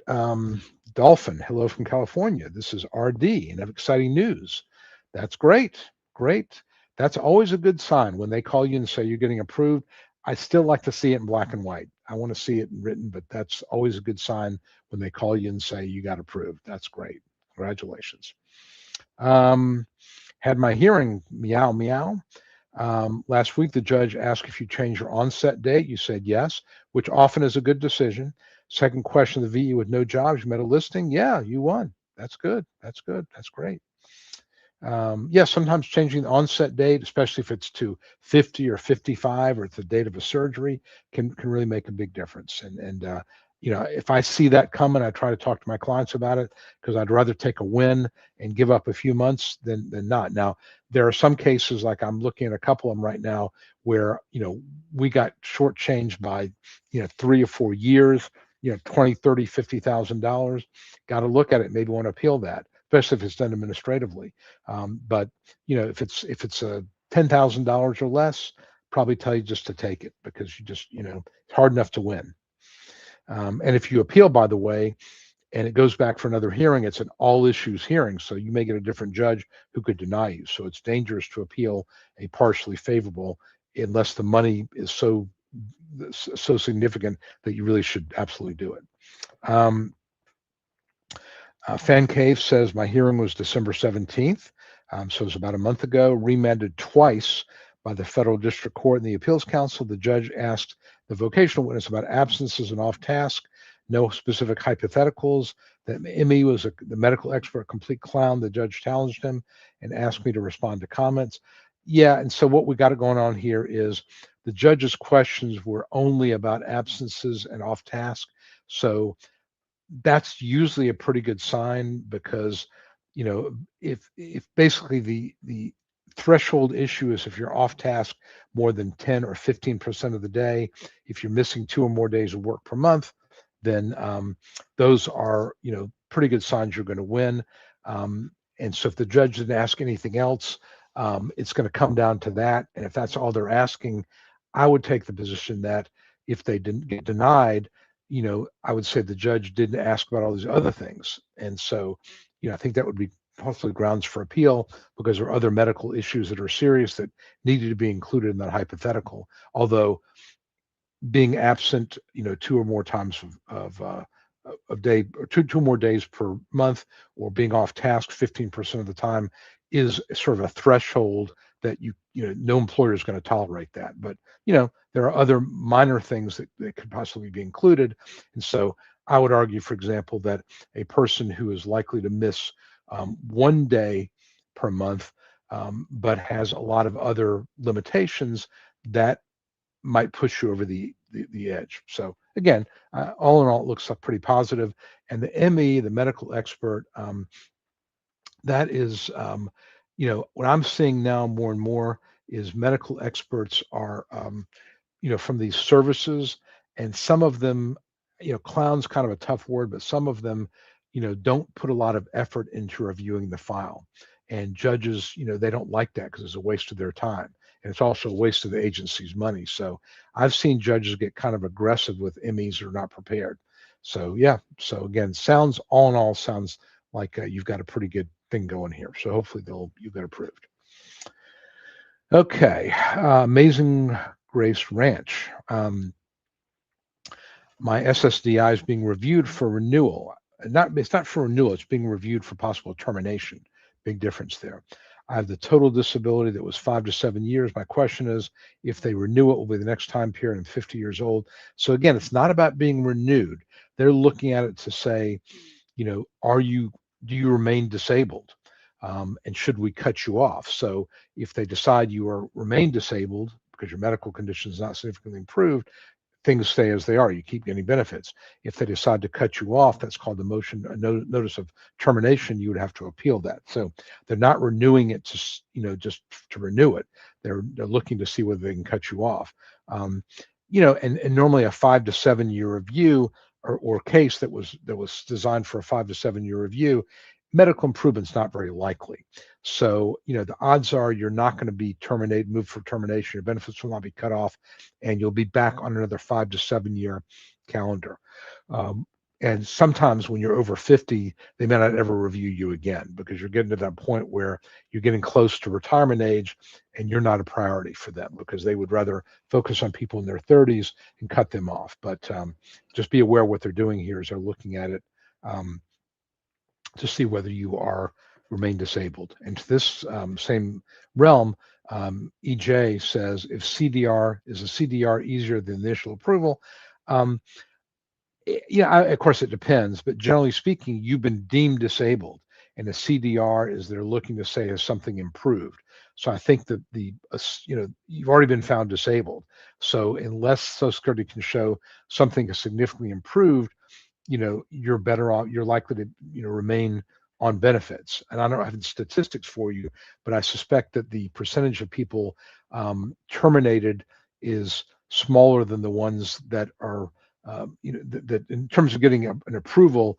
Dolphin, hello from California. This is RD, and I have exciting news. That's great. Great. That's always a good sign when they call you and say you're getting approved. I still like to see it in black and white. I want to see it written, but that's always a good sign when they call you and say you got approved. That's great. Congratulations. Had my hearing, meow, meow. Last week, the judge asked if you change your onset date. You said yes, which often is a good decision. Second question, the VE with no jobs, you met a listing. Yeah, you won. That's good. That's good. That's great. Yes, sometimes changing the onset date, especially if it's to 50 or 55 or it's the date of a surgery, can really make a big difference. And if I see that coming, I try to talk to my clients about it because I'd rather take a win and give up a few months than not. Now, there are some cases, like I'm looking at a couple of them right now, where we got shortchanged by 3 or 4 years, 20, 30, $50,000. Got to look at it, maybe want to appeal that, especially if it's done administratively. But if it's a $10,000 or less, probably tell you just to take it because it's hard enough to win. And if you appeal, by the way, and it goes back for another hearing, it's an all issues hearing. So you may get a different judge who could deny you. So it's dangerous to appeal a partially favorable unless the money is so significant that you really should absolutely do it. Fan Cave says my hearing was December 17th. So it was about a month ago, remanded twice by the federal district court and the appeals council. The judge asked the vocational witness about absences and off task, no specific hypotheticals. That Emmy was the medical expert, complete clown. The judge challenged him and asked me to respond to comments. Yeah, and so what we got going on here is the judge's questions were only about absences and off task. So that's usually a pretty good sign because if basically the threshold issue is if you're off task more than 10 or 15% of the day, if you're missing 2 or more days of work per month, then those are pretty good signs you're going to win. And so if the judge didn't ask anything else, it's going to come down to that. And if that's all they're asking, I would take the position that if they didn't get denied, I would say the judge didn't ask about all these other things. And so, I think that would be possibly grounds for appeal because there are other medical issues that are serious that needed to be included in that hypothetical. Although being absent, 2 or more times of a day or two more days per month, or being off task 15% of the time is sort of a threshold that no employer is going to tolerate that. But there are other minor things that could possibly be included. And so I would argue, for example, that a person who is likely to miss 1 day per month, but has a lot of other limitations, that might push you over the edge. So again, all in all, it looks like pretty positive. And the ME, the medical expert, that is, what I'm seeing now more and more is medical experts are, from these services, and some of them, clown's kind of a tough word, but some of them, don't put a lot of effort into reviewing the file. And judges, they don't like that because it's a waste of their time. And it's also a waste of the agency's money. So I've seen judges get kind of aggressive with MEs who are not prepared. So yeah. So again, all in all sounds like you've got a pretty good thing going here. So hopefully you'll get approved. Okay. Amazing Grace Ranch. My SSDI is being reviewed for renewal. It's not for renewal. It's being reviewed for possible termination. Big difference there. I have the total disability that was 5 to 7 years. My question is, if they renew it, will be the next time period. I'm 50 years old. So again, it's not about being renewed. They're looking at it to say, do you remain disabled? And should we cut you off? So if they decide you remain disabled because your medical condition is not significantly improved, things stay as they are. You keep getting benefits. If they decide to cut you off, that's called a notice of termination. You would have to appeal that. So they're not renewing it to, just to renew it. They're looking to see whether they can cut you off. And normally a 5 to 7 year review or case that was designed for a 5 to 7 year review, medical improvement's not very likely. So, the odds are you're not going to be moved for termination. Your benefits will not be cut off, and you'll be back on another 5 to 7 year calendar. And sometimes when you're over 50, they may not ever review you again because you're getting to that point where you're getting close to retirement age and you're not a priority for them because they would rather focus on people in their 30s and cut them off. But just be aware what they're doing here is they're looking at it to see whether you are remain disabled. And to this same realm, EJ says, if CDR is a CDR easier than initial approval, um, yeah, of course it depends, but generally speaking, you've been deemed disabled, and a CDR is they're looking to say has something improved. So I think that you've already been found disabled. So unless Social Security can show something is significantly improved, you're better off, you're likely to, remain on benefits. And I don't have the statistics for you, but I suspect that the percentage of people terminated is smaller than the ones that are, that in terms of getting an approval,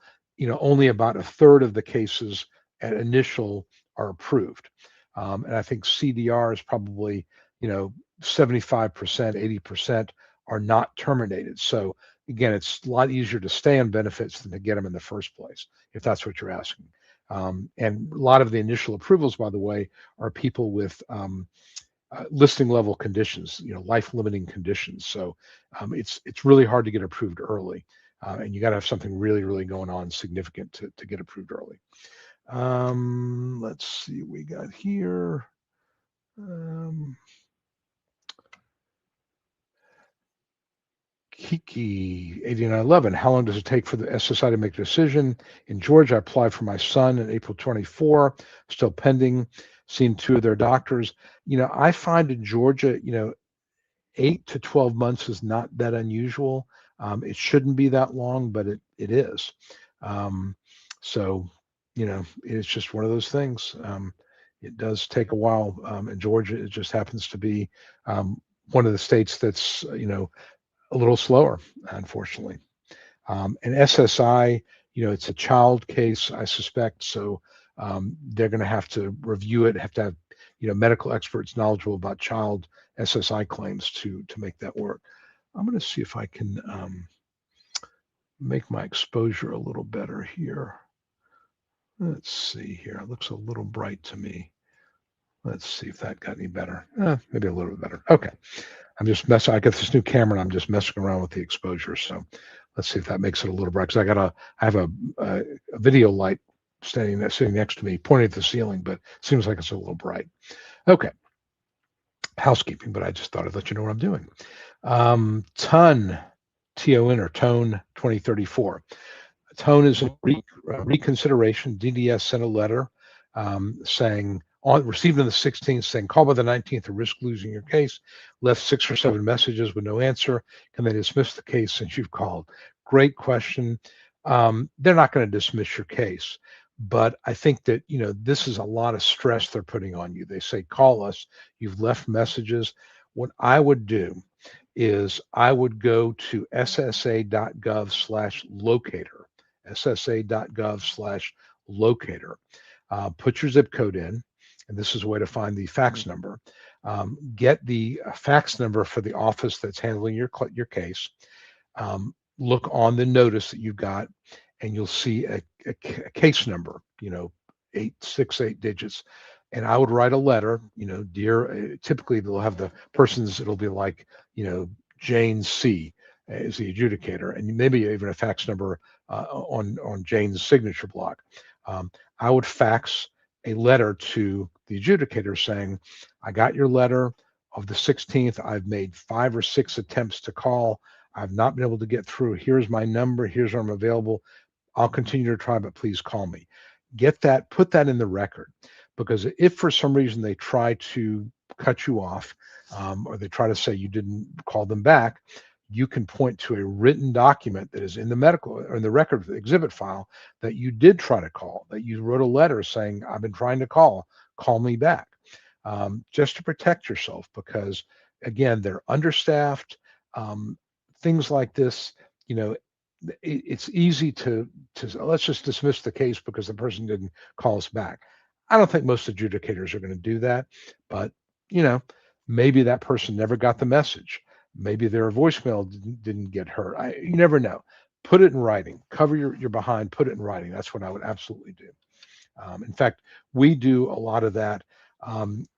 only about a third of the cases at initial are approved. And I think CDR is probably, 75%, 80% are not terminated. So again, it's a lot easier to stay on benefits than to get them in the first place, if that's what you're asking. And a lot of the initial approvals, by the way, are people with listing level conditions, life limiting conditions. So it's really hard to get approved early. And you got to have something really, really going on significant to get approved early. Let's see what we got here. Kiki 8911. How long does it take for the SSI to make a decision? In Georgia, I applied for my son in April 24, still pending, seen 2 of their doctors. I find in Georgia, 8 to 12 months is not that unusual. It shouldn't be that long, but it is. So, it's just one of those things. It does take a while. In Georgia, it just happens to be one of the states that's, a little slower, unfortunately. And SSI, it's a child case, I suspect. So they're going to have to review it, have to have, medical experts knowledgeable about child SSI claims to make that work. I'm going to see if I can make my exposure a little better here. Let's see here. It looks a little bright to me. Let's see if that got any better. Maybe a little bit better. Okay. I'm just messing. I got this new camera, and I'm just messing around with the exposure. So let's see if that makes it a little bright. Because I have a video light sitting next to me, pointing at the ceiling, but it seems like it's a little bright. Okay, housekeeping. But I just thought I'd let you know what I'm doing. TON or Tone 2034. Tone is a reconsideration. DDS sent a letter saying, received on the 16th, saying, call by the 19th to risk losing your case. Left 6 or 7 messages with no answer. Can they dismiss the case since you've called? Great question. They're not going to dismiss your case, but I think that, this is a lot of stress they're putting on you. They say, call us. You've left messages. What I would do is I would go to ssa.gov/locator, ssa.gov/locator. Put your zip code in, and this is a way to find the fax number. Get the fax number for the office that's handling your case. Look on the notice that you've got, and you'll see a case number, 868 digits. And I would write a letter, dear, typically they'll have the person's, it'll be like, Jane C is the adjudicator, and maybe even a fax number on Jane's signature block. I would fax a letter to the adjudicator saying, I got your letter of the 16th. I've made 5 or 6 attempts to call. I've not been able to get through. Here's my number. Here's where I'm available. I'll continue to try, but please call me. Get that, put that in the record, because if for some reason they try to cut you off, or they try to say you didn't call them back, you can point to a written document that is in the medical or in the record exhibit file that you did try to call, that you wrote a letter saying, I've been trying to call me back, just to protect yourself, because again, they're understaffed. Things like this, it's easy to let's just dismiss the case because the person didn't call us back. I don't think most adjudicators are going to do that, but maybe that person never got the message. Maybe their voicemail didn't get heard. You never know. Put it in writing. Cover your behind. Put it in writing. That's what I would absolutely do. In fact, we do a lot of that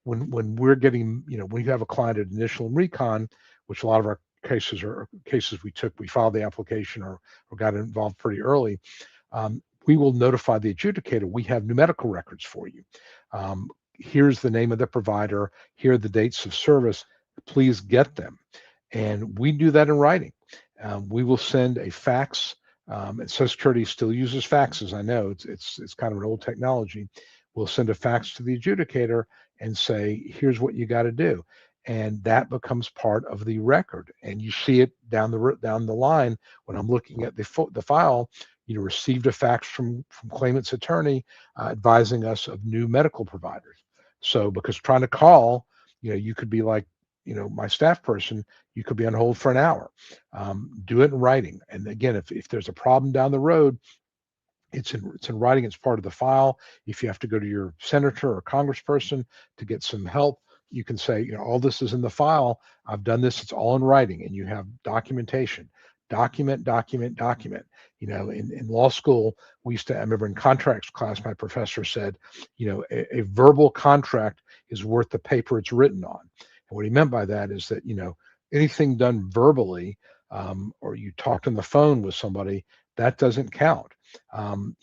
when we're getting, when you have a client at initial and recon, which a lot of our cases are cases we filed the application or got involved pretty early. we will notify the adjudicator, we have new medical records for you. Here's the name of the provider. Here are the dates of service. Please get them. And we do that in writing. We will send a fax. And Social Security still uses faxes. I know it's kind of an old technology. We'll send a fax to the adjudicator and say, here's what you got to do. And that becomes part of the record. And you see it down the line when I'm looking at the file. Received a fax from claimant's attorney advising us of new medical providers. So because trying to call, you could be like, my staff person, you could be on hold for an hour. Do it in writing. And again, if there's a problem down the road, it's in writing. It's part of the file. If you have to go to your senator or congressperson to get some help, you can say, all this is in the file. I've done this. It's all in writing, and you have documentation. Document. In law school, I remember in contracts class, my professor said, a verbal contract is worth the paper it's written on. And what he meant by that is that, anything done verbally, or you talked on the phone with somebody, that doesn't count.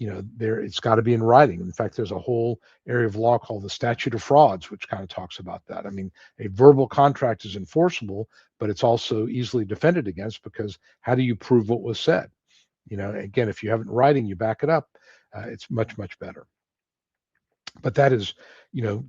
It's got to be in writing. In fact, there's a whole area of law called the statute of frauds, which kind of talks about that. I mean, a verbal contract is enforceable, but it's also easily defended against, because how do you prove what was said? Again, if you have it in writing, you back it up. It's much, much better. But that is,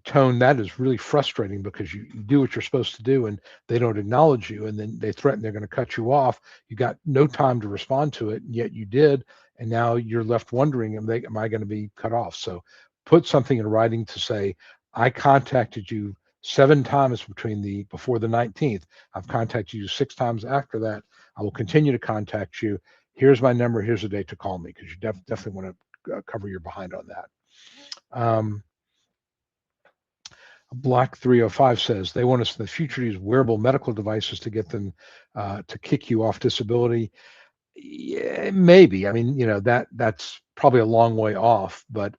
Tone, that is really frustrating, because you do what you're supposed to do and they don't acknowledge you, and then they threaten they're going to cut you off. You got no time to respond to it, and yet you did. And now you're left wondering, am I going to be cut off? So put something in writing to say, I contacted you 7 times before the 19th. I've contacted you 6 times after that. I will continue to contact you. Here's my number. Here's the date to call me, because you definitely want to cover your behind on that. Black 305 says they want us in the future to use wearable medical devices to get them to kick you off disability. Yeah, maybe. I mean, that's probably a long way off, but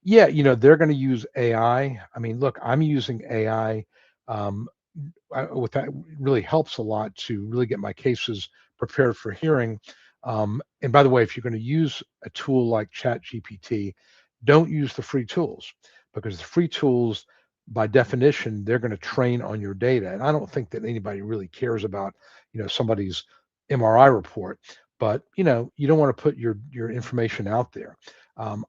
yeah, they're going to use AI. I mean, look, I'm using AI. With that, really helps a lot to really get my cases prepared for hearing. And by the way, if you're going to use a tool like ChatGPT, don't use the free tools, because the free tools, by definition, they're going to train on your data. And I don't think that anybody really cares about, somebody's MRI report, but you don't want to put your information out there.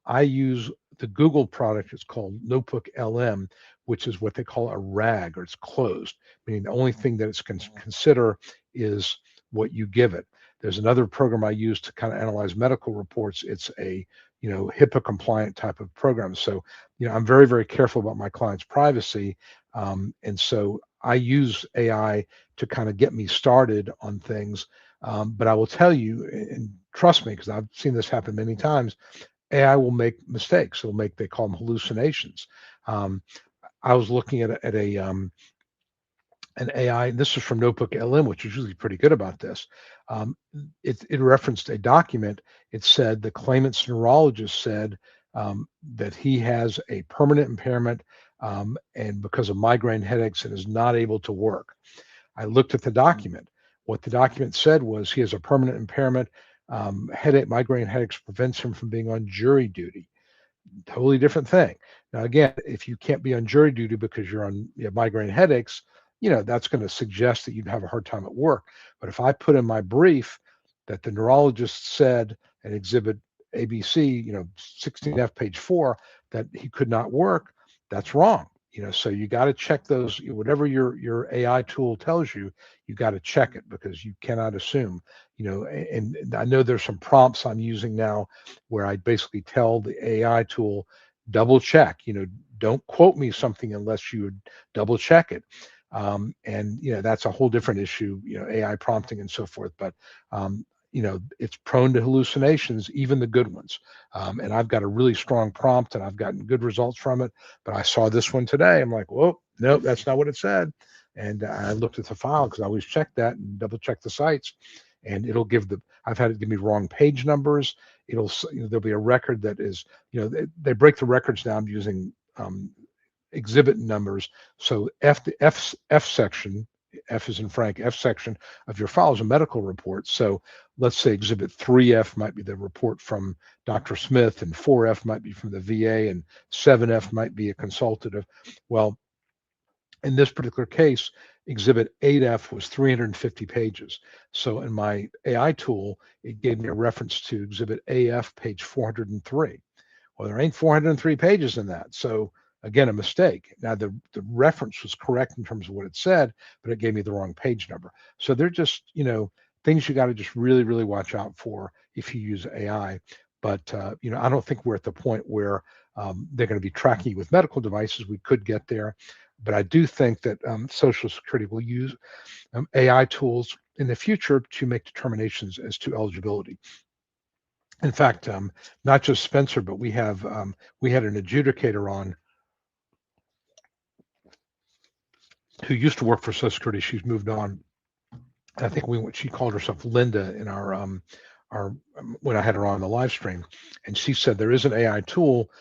I use the Google product. It's called Notebook LM, which is what they call a RAG, or it's closed, meaning the only thing that it's consider is what you give it. There's another program I use to kind of analyze medical reports. It's a HIPAA compliant type of program. So I'm very, very careful about my clients' privacy, and so I use AI to kind of get me started on things. But I will tell you, and trust me, because I've seen this happen many times, AI will make mistakes. They call them hallucinations. I was looking at an AI, and this is from Notebook LM, which is usually pretty good about this. It referenced a document. It said the claimant's neurologist said that he has a permanent impairment, and because of migraine headaches, and is not able to work. I looked at the document. What the document said was he has a permanent impairment. Migraine headaches prevents him from being on jury duty. Totally different thing. Now, again, if you can't be on jury duty because you have migraine headaches, that's going to suggest that you'd have a hard time at work. But if I put in my brief that the neurologist said in exhibit ABC, 16F page 4, that he could not work, that's wrong. So you got to check those, whatever your AI tool tells you, you got to check it, because you cannot assume, and I know there's some prompts I'm using now where I basically tell the AI tool, double check, don't quote me something unless you would double check it. And that's a whole different issue, AI prompting and so forth. But it's prone to hallucinations, even the good ones. And I've got a really strong prompt, and I've gotten good results from it. But I saw this one today. I'm like, whoa, nope, that's not what it said. And I looked at the file, because I always check that and double check the sites. And it'll I've had it give me wrong page numbers. There'll be a record that is, they break the records down using exhibit numbers. So the F section F is in Frank, F section of your file is a medical report. So let's say Exhibit 3F might be the report from Dr. Smith, and 4F might be from the VA, and 7F might be a consultative. Well, in this particular case, Exhibit 8F was 350 pages. So in my AI tool, it gave me a reference to Exhibit AF, page 403. Well, there ain't 403 pages in that. So again, a mistake. Now the reference was correct in terms of what it said, but it gave me the wrong page number. So they're just, things you got to just really, really watch out for if you use AI. But, I don't think we're at the point where they're going to be tracking you with medical devices. We could get there. But I do think that Social Security will use AI tools in the future to make determinations as to eligibility. In fact, not just Spencer, but we had an adjudicator on who used to work for Social Security. She's moved on. I think she called herself Linda in our when I had her on the live stream, and she said there is an AI tool.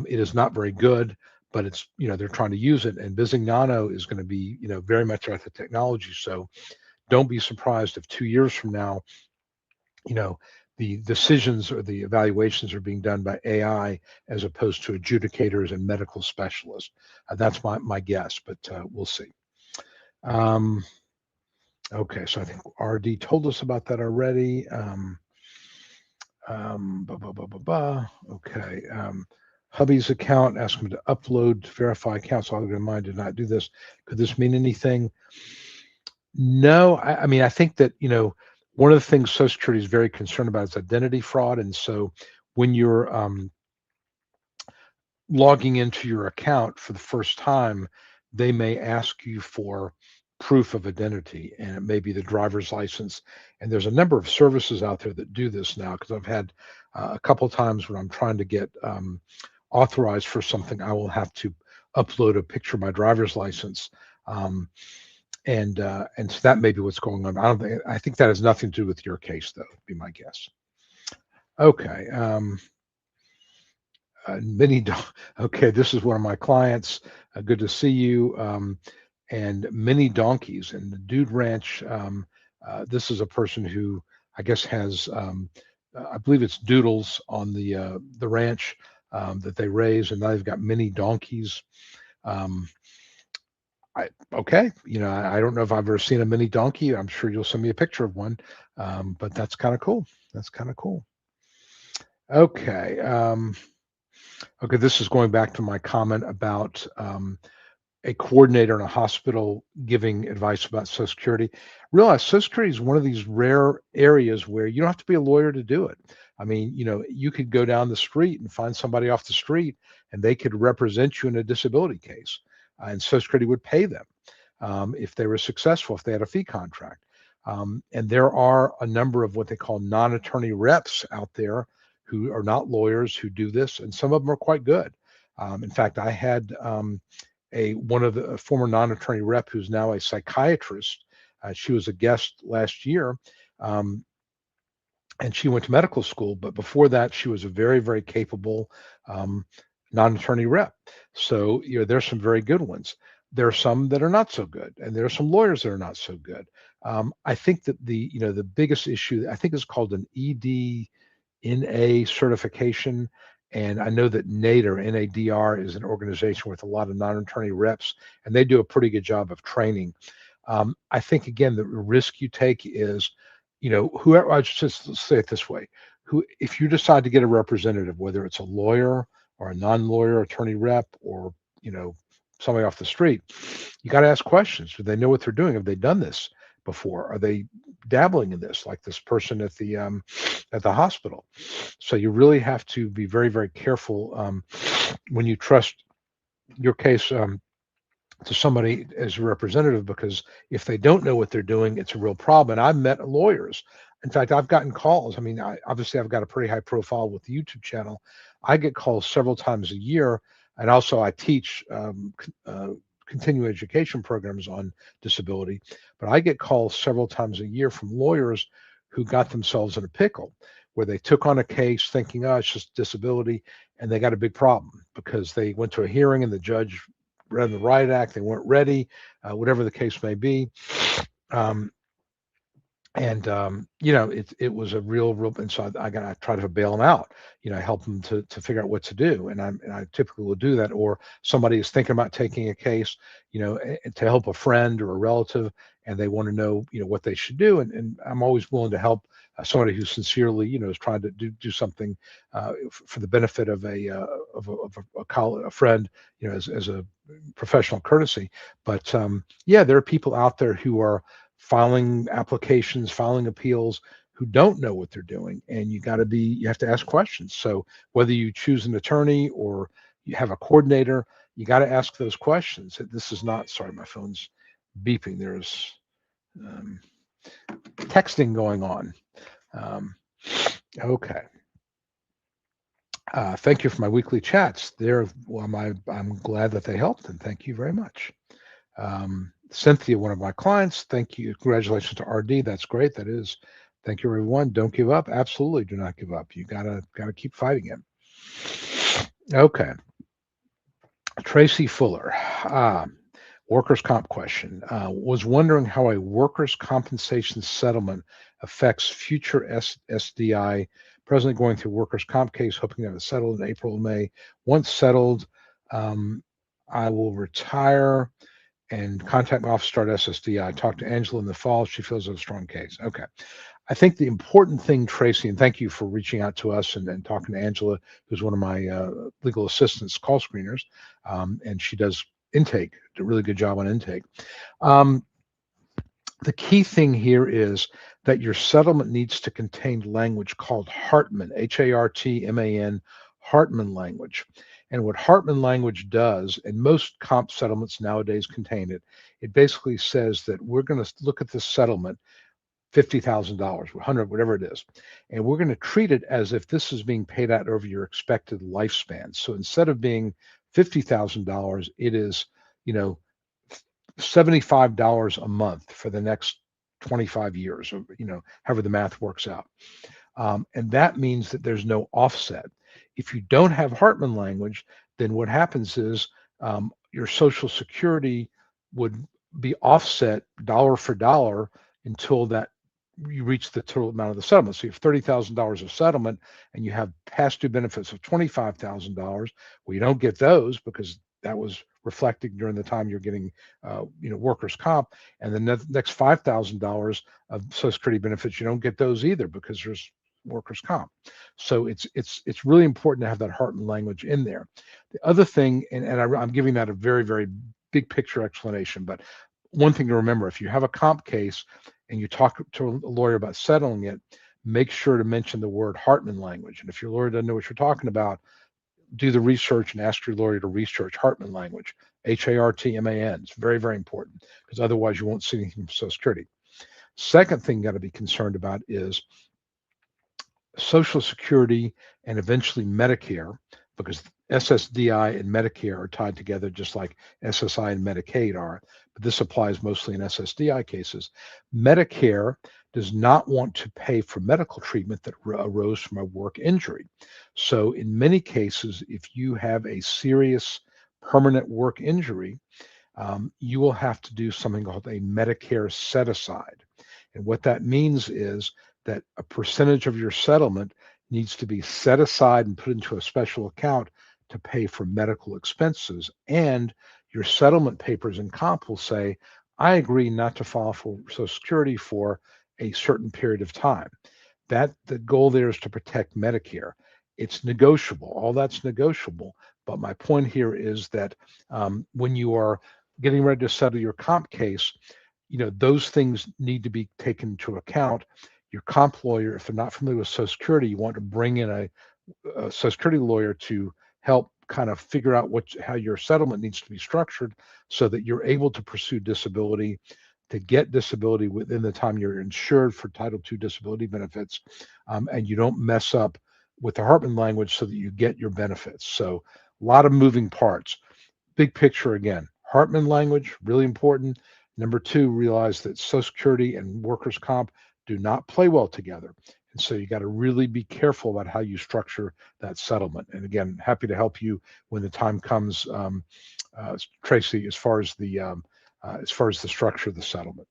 It is not very good, but it's they're trying to use it, and Bizignano is going to be very much at the technology. So don't be surprised if 2 years from now, the decisions or the evaluations are being done by AI as opposed to adjudicators and medical specialists. That's my guess, but we'll see. Okay, so I think RD told us about that already. Okay. Hubby's account, ask him to upload to verify accounts. I'll get mine did not do this. Could this mean anything? No, I mean, I think that, one of the things Social Security is very concerned about is identity fraud. And so when you're logging into your account for the first time, they may ask you for proof of identity, and it may be the driver's license. And there's a number of services out there that do this now, because I've had a couple of times when I'm trying to get authorized for something, I will have to upload a picture of my driver's license. And so that may be what's going on. I think that has nothing to do with your case, though, would be my guess. Okay. Okay, this is one of my clients. Good to see you. And mini donkeys and the Dude Ranch. This is a person who I guess has, I believe it's doodles on the ranch that they raise, and now they've got mini donkeys. Okay, I don't know if I've ever seen a mini donkey. I'm sure you'll send me a picture of one, but that's kind of cool. That's kind of cool. Okay. Okay, this is going back to my comment about a coordinator in a hospital giving advice about Social Security. Realize Social Security is one of these rare areas where you don't have to be a lawyer to do it. I mean, you could go down the street and find somebody off the street, and they could represent you in a disability case, and Social Security would pay them if they were successful, if they had a fee contract. And there are a number of what they call non-attorney reps out there who are not lawyers who do this, and some of them are quite good. In fact, I had one of the former non-attorney rep who's now a psychiatrist. She was a guest last year, and she went to medical school, but before that, she was a very, very capable non-attorney rep. So there's some very good ones. There are some that are not so good, and there are some lawyers that are not so good. I think that the biggest issue, I think, is called an EDNA certification. And I know that NADR is an organization with a lot of non-attorney reps, and they do a pretty good job of training. I think, again, the risk you take is, whoever, I just say it this way, if you decide to get a representative, whether it's a lawyer or a non-lawyer attorney rep, or, somebody off the street, you got to ask questions. Do they know what they're doing? Have they done this before? Are they dabbling in this, like this person at the hospital? So you really have to be very, very careful when you trust your case to somebody as a representative, because if they don't know what they're doing, it's a real problem. And I've met lawyers. In fact, I've gotten calls. I mean, obviously I've got a pretty high profile with the YouTube channel. I get calls several times a year, and also I teach continuing education programs on disability, but I get calls several times a year from lawyers who got themselves in a pickle, where they took on a case thinking, oh, it's just disability, and they got a big problem because they went to a hearing and the judge read the Riot Act, they weren't ready, whatever the case may be. Um, it was a real, and so I try to bail them out, help them to figure out what to do. And I typically will do that. Or somebody is thinking about taking a case, to help a friend or a relative, and they want to know, what they should do. And I'm always willing to help somebody who sincerely, is trying to do something for the benefit of a friend, as a professional courtesy. But yeah, there are people out there who are filing applications, filing appeals, who don't know what they're doing, and you have to ask questions. So whether you choose an attorney or you have a coordinator, you got to ask those questions. This is not, sorry, my phone's beeping. There's um, texting going on. Okay. Thank you for my weekly chats. I'm glad that they helped, and thank you very much. Cynthia, one of my clients, thank you. Congratulations to RD. That's great. That is. Thank you, everyone. Don't give up. Absolutely do not give up. You gotta keep fighting it. Okay. Tracy Fuller. Workers' comp question. Was wondering how a workers' compensation settlement affects future SSDI. Presently going through workers' comp case, hoping to have it settled in April or May. Once settled, I will retire and contact my office, start SSDI. I talked to Angela in the fall. She feels it's a strong case. Okay. I think the important thing, Tracy, and thank you for reaching out to us and talking to Angela, who's one of my legal assistants, call screeners, and she does intake, a really good job on intake. The key thing here is that your settlement needs to contain language called Hartman, Hartman, Hartman language. And what Hartman language does, and most comp settlements nowadays contain it, it basically says that we're going to look at this settlement, $50,000, 100, whatever it is, and we're going to treat it as if this is being paid out over your expected lifespan. So instead of being $50,000, it is, $75 a month for the next 25 years, or however the math works out. And that means that there's no offset. If you don't have Hartman language, then what happens is your Social Security would be offset dollar for dollar until that you reach the total amount of the settlement. So you have $30,000 of settlement and you have past due benefits of $25,000. Well, you don't get those because that was reflected during the time you're getting, workers' comp. And the next $5,000 of Social Security benefits, you don't get those either because there's workers' comp. So it's really important to have that Hartman language in there. The other thing, and I'm giving that a very, very big picture explanation, but one thing to remember, if you have a comp case and you talk to a lawyer about settling it, make sure to mention the word Hartman language. And if your lawyer doesn't know what you're talking about, do the research and ask your lawyer to research Hartman language, Hartman. It's very, very important because otherwise you won't see anything from Social Security. Second thing you got to be concerned about is Social Security and eventually Medicare, because SSDI and Medicare are tied together just like SSI and Medicaid are, but this applies mostly in SSDI cases. Medicare does not want to pay for medical treatment that arose from a work injury. So in many cases, if you have a serious permanent work injury, you will have to do something called a Medicare set aside. And what that means is that a percentage of your settlement needs to be set aside and put into a special account to pay for medical expenses. And your settlement papers in comp will say, I agree not to file for Social Security for a certain period of time. The goal there is to protect Medicare. It's negotiable. All that's negotiable. But my point here is that when you are getting ready to settle your comp case, those things need to be taken into account. Your comp lawyer, if they're not familiar with Social Security, you want to bring in a Social Security lawyer to help kind of figure out how your settlement needs to be structured so that you're able to pursue disability, to get disability within the time you're insured for Title II disability benefits, and you don't mess up with the Hartman language so that you get your benefits. So a lot of moving parts. Big picture again, Hartman language, really important. Number two, realize that Social Security and workers' comp do not play well together. And so you got to really be careful about how you structure that settlement. And again, happy to help you when the time comes, Tracy, as far as the structure of the settlement.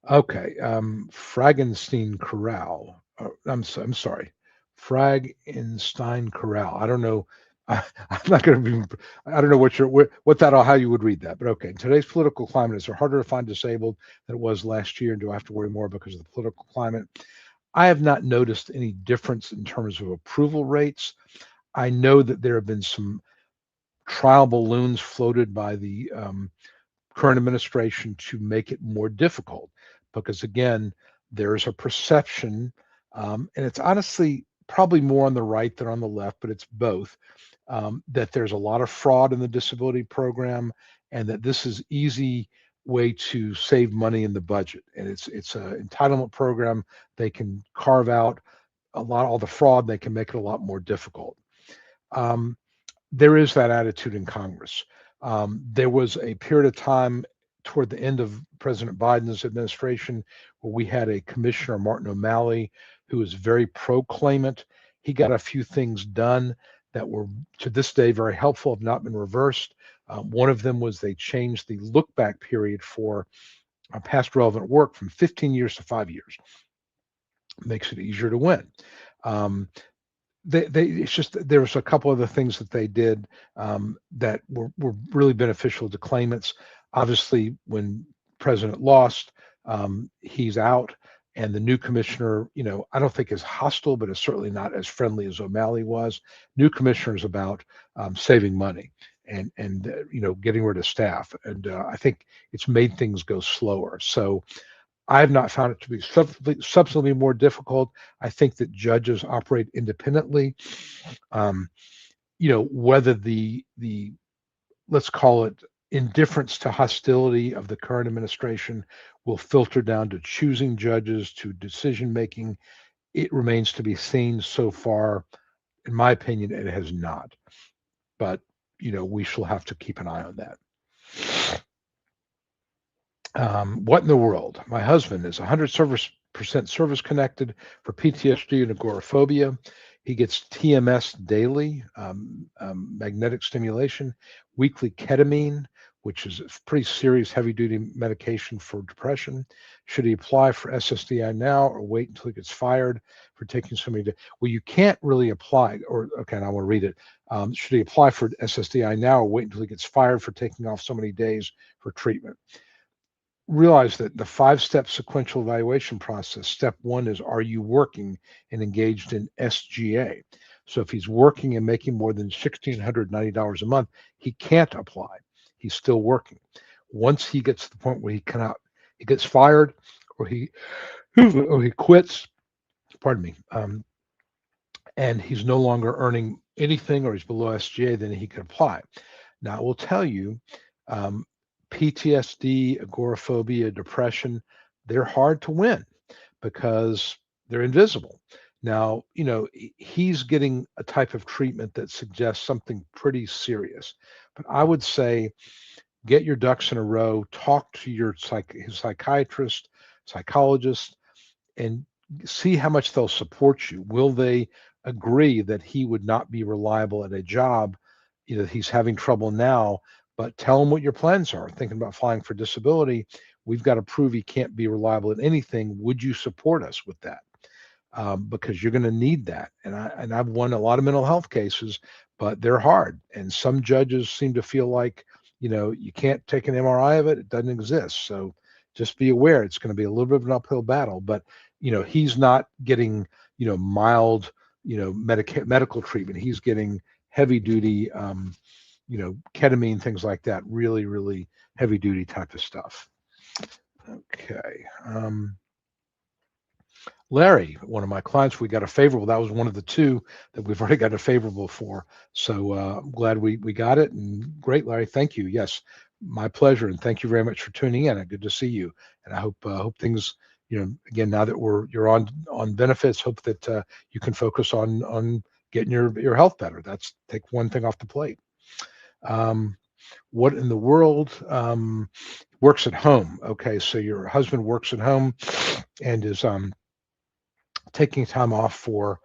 Okay, Fragenstein Corral. I'm sorry, Fragenstein Corral. I don't know. I'm not going to be. I don't know how you would read that. But okay, in today's political climate, is it harder to find disabled than it was last year? And do I have to worry more because of the political climate? I have not noticed any difference in terms of approval rates. I know that there have been some trial balloons floated by the current administration to make it more difficult because again there's a perception and it's honestly probably more on the right than on the left, but it's both, that there's a lot of fraud in the disability program and that this is easy way to save money in the budget, and it's an entitlement program. They can carve out all the fraud. They can make it a lot more difficult. um, there is that attitude in Congress. There was a period of time toward the end of President Biden's administration where we had a commissioner, Martin O'Malley, who was very pro-claimant. He got a few things done that were, to this day, very helpful, have not been reversed. One of them was they changed the look-back period for past relevant work from 15 years to 5 years. Makes it easier to win. Um, it's just there's a couple of the things that they did that were really beneficial to claimants. Obviously, when President lost, he's out, and the new commissioner, I don't think is hostile, but is certainly not as friendly as O'Malley was. New commissioner is about saving money and getting rid of staff, and I think it's made things go slower. So I have not found it to be substantially more difficult. I think that judges operate independently. Um, whether the let's call it indifference to hostility of the current administration will filter down to choosing judges, to decision making, it remains to be seen. So far, in my opinion, it has not. But we shall have to keep an eye on that. What in the world? My husband is 100% service connected for PTSD and agoraphobia. He gets TMS daily, magnetic stimulation, weekly ketamine, which is a pretty serious heavy duty medication for depression. Should he apply for SSDI now or wait until he gets fired for taking so many days? Well, you can't really apply, or okay, and I want to read it. Should he apply for SSDI now or wait until he gets fired for taking off so many days for treatment? Realize that the 5-step sequential evaluation process, step one is, are you working and engaged in SGA? So if he's working and making more than $1,690 a month, he can't apply. He's still working. Once he gets to the point where he gets fired or he quits, pardon me, and he's no longer earning anything or he's below SGA, then he can apply. Now, I will tell you, PTSD, agoraphobia, depression, they're hard to win because they're invisible. Now, he's getting a type of treatment that suggests something pretty serious. But I would say get your ducks in a row, talk to his psychiatrist, psychologist, and see how much they'll support you. Will they agree that he would not be reliable at a job? He's having trouble now, but tell him what your plans are. Thinking about filing for disability, we've got to prove he can't be reliable at anything. Would you support us with that? Because you're going to need that. And I've won a lot of mental health cases, but they're hard. And some judges seem to feel like, you can't take an MRI of it. It doesn't exist. So just be aware it's going to be a little bit of an uphill battle. But he's not getting mild medical treatment. He's getting heavy duty ketamine, things like that, really, really heavy duty type of stuff. Okay. Larry, one of my clients, we got a favorable. That was one of the two that we've already got a favorable for. So I'm glad we got it. And great, Larry. Thank you. Yes, my pleasure. And thank you very much for tuning in. Good to see you. And I hope things, again, now that you're on benefits, hope that you can focus on getting your health better. Take one thing off the plate. What in the world? Works at home. Okay, so your husband works at home and is taking time off for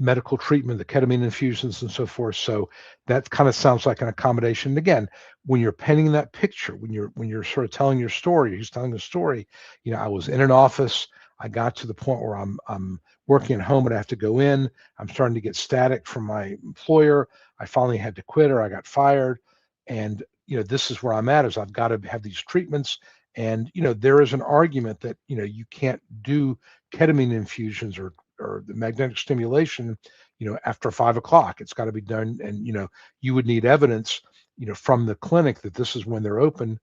medical treatment, the ketamine infusions and so forth. So that kind of sounds like an accommodation. And again, when you're painting that picture, when you're sort of telling your story, he's telling the story, I was in an office. I got to the point where I'm working at home and I have to go in. I'm starting to get static from my employer. I finally had to quit or I got fired. And this is where I'm at, is I've got to have these treatments. And there is an argument that you can't do ketamine infusions or the magnetic stimulation after 5 o'clock. It's got to be done. And you would need evidence from the clinic that this is when they're open,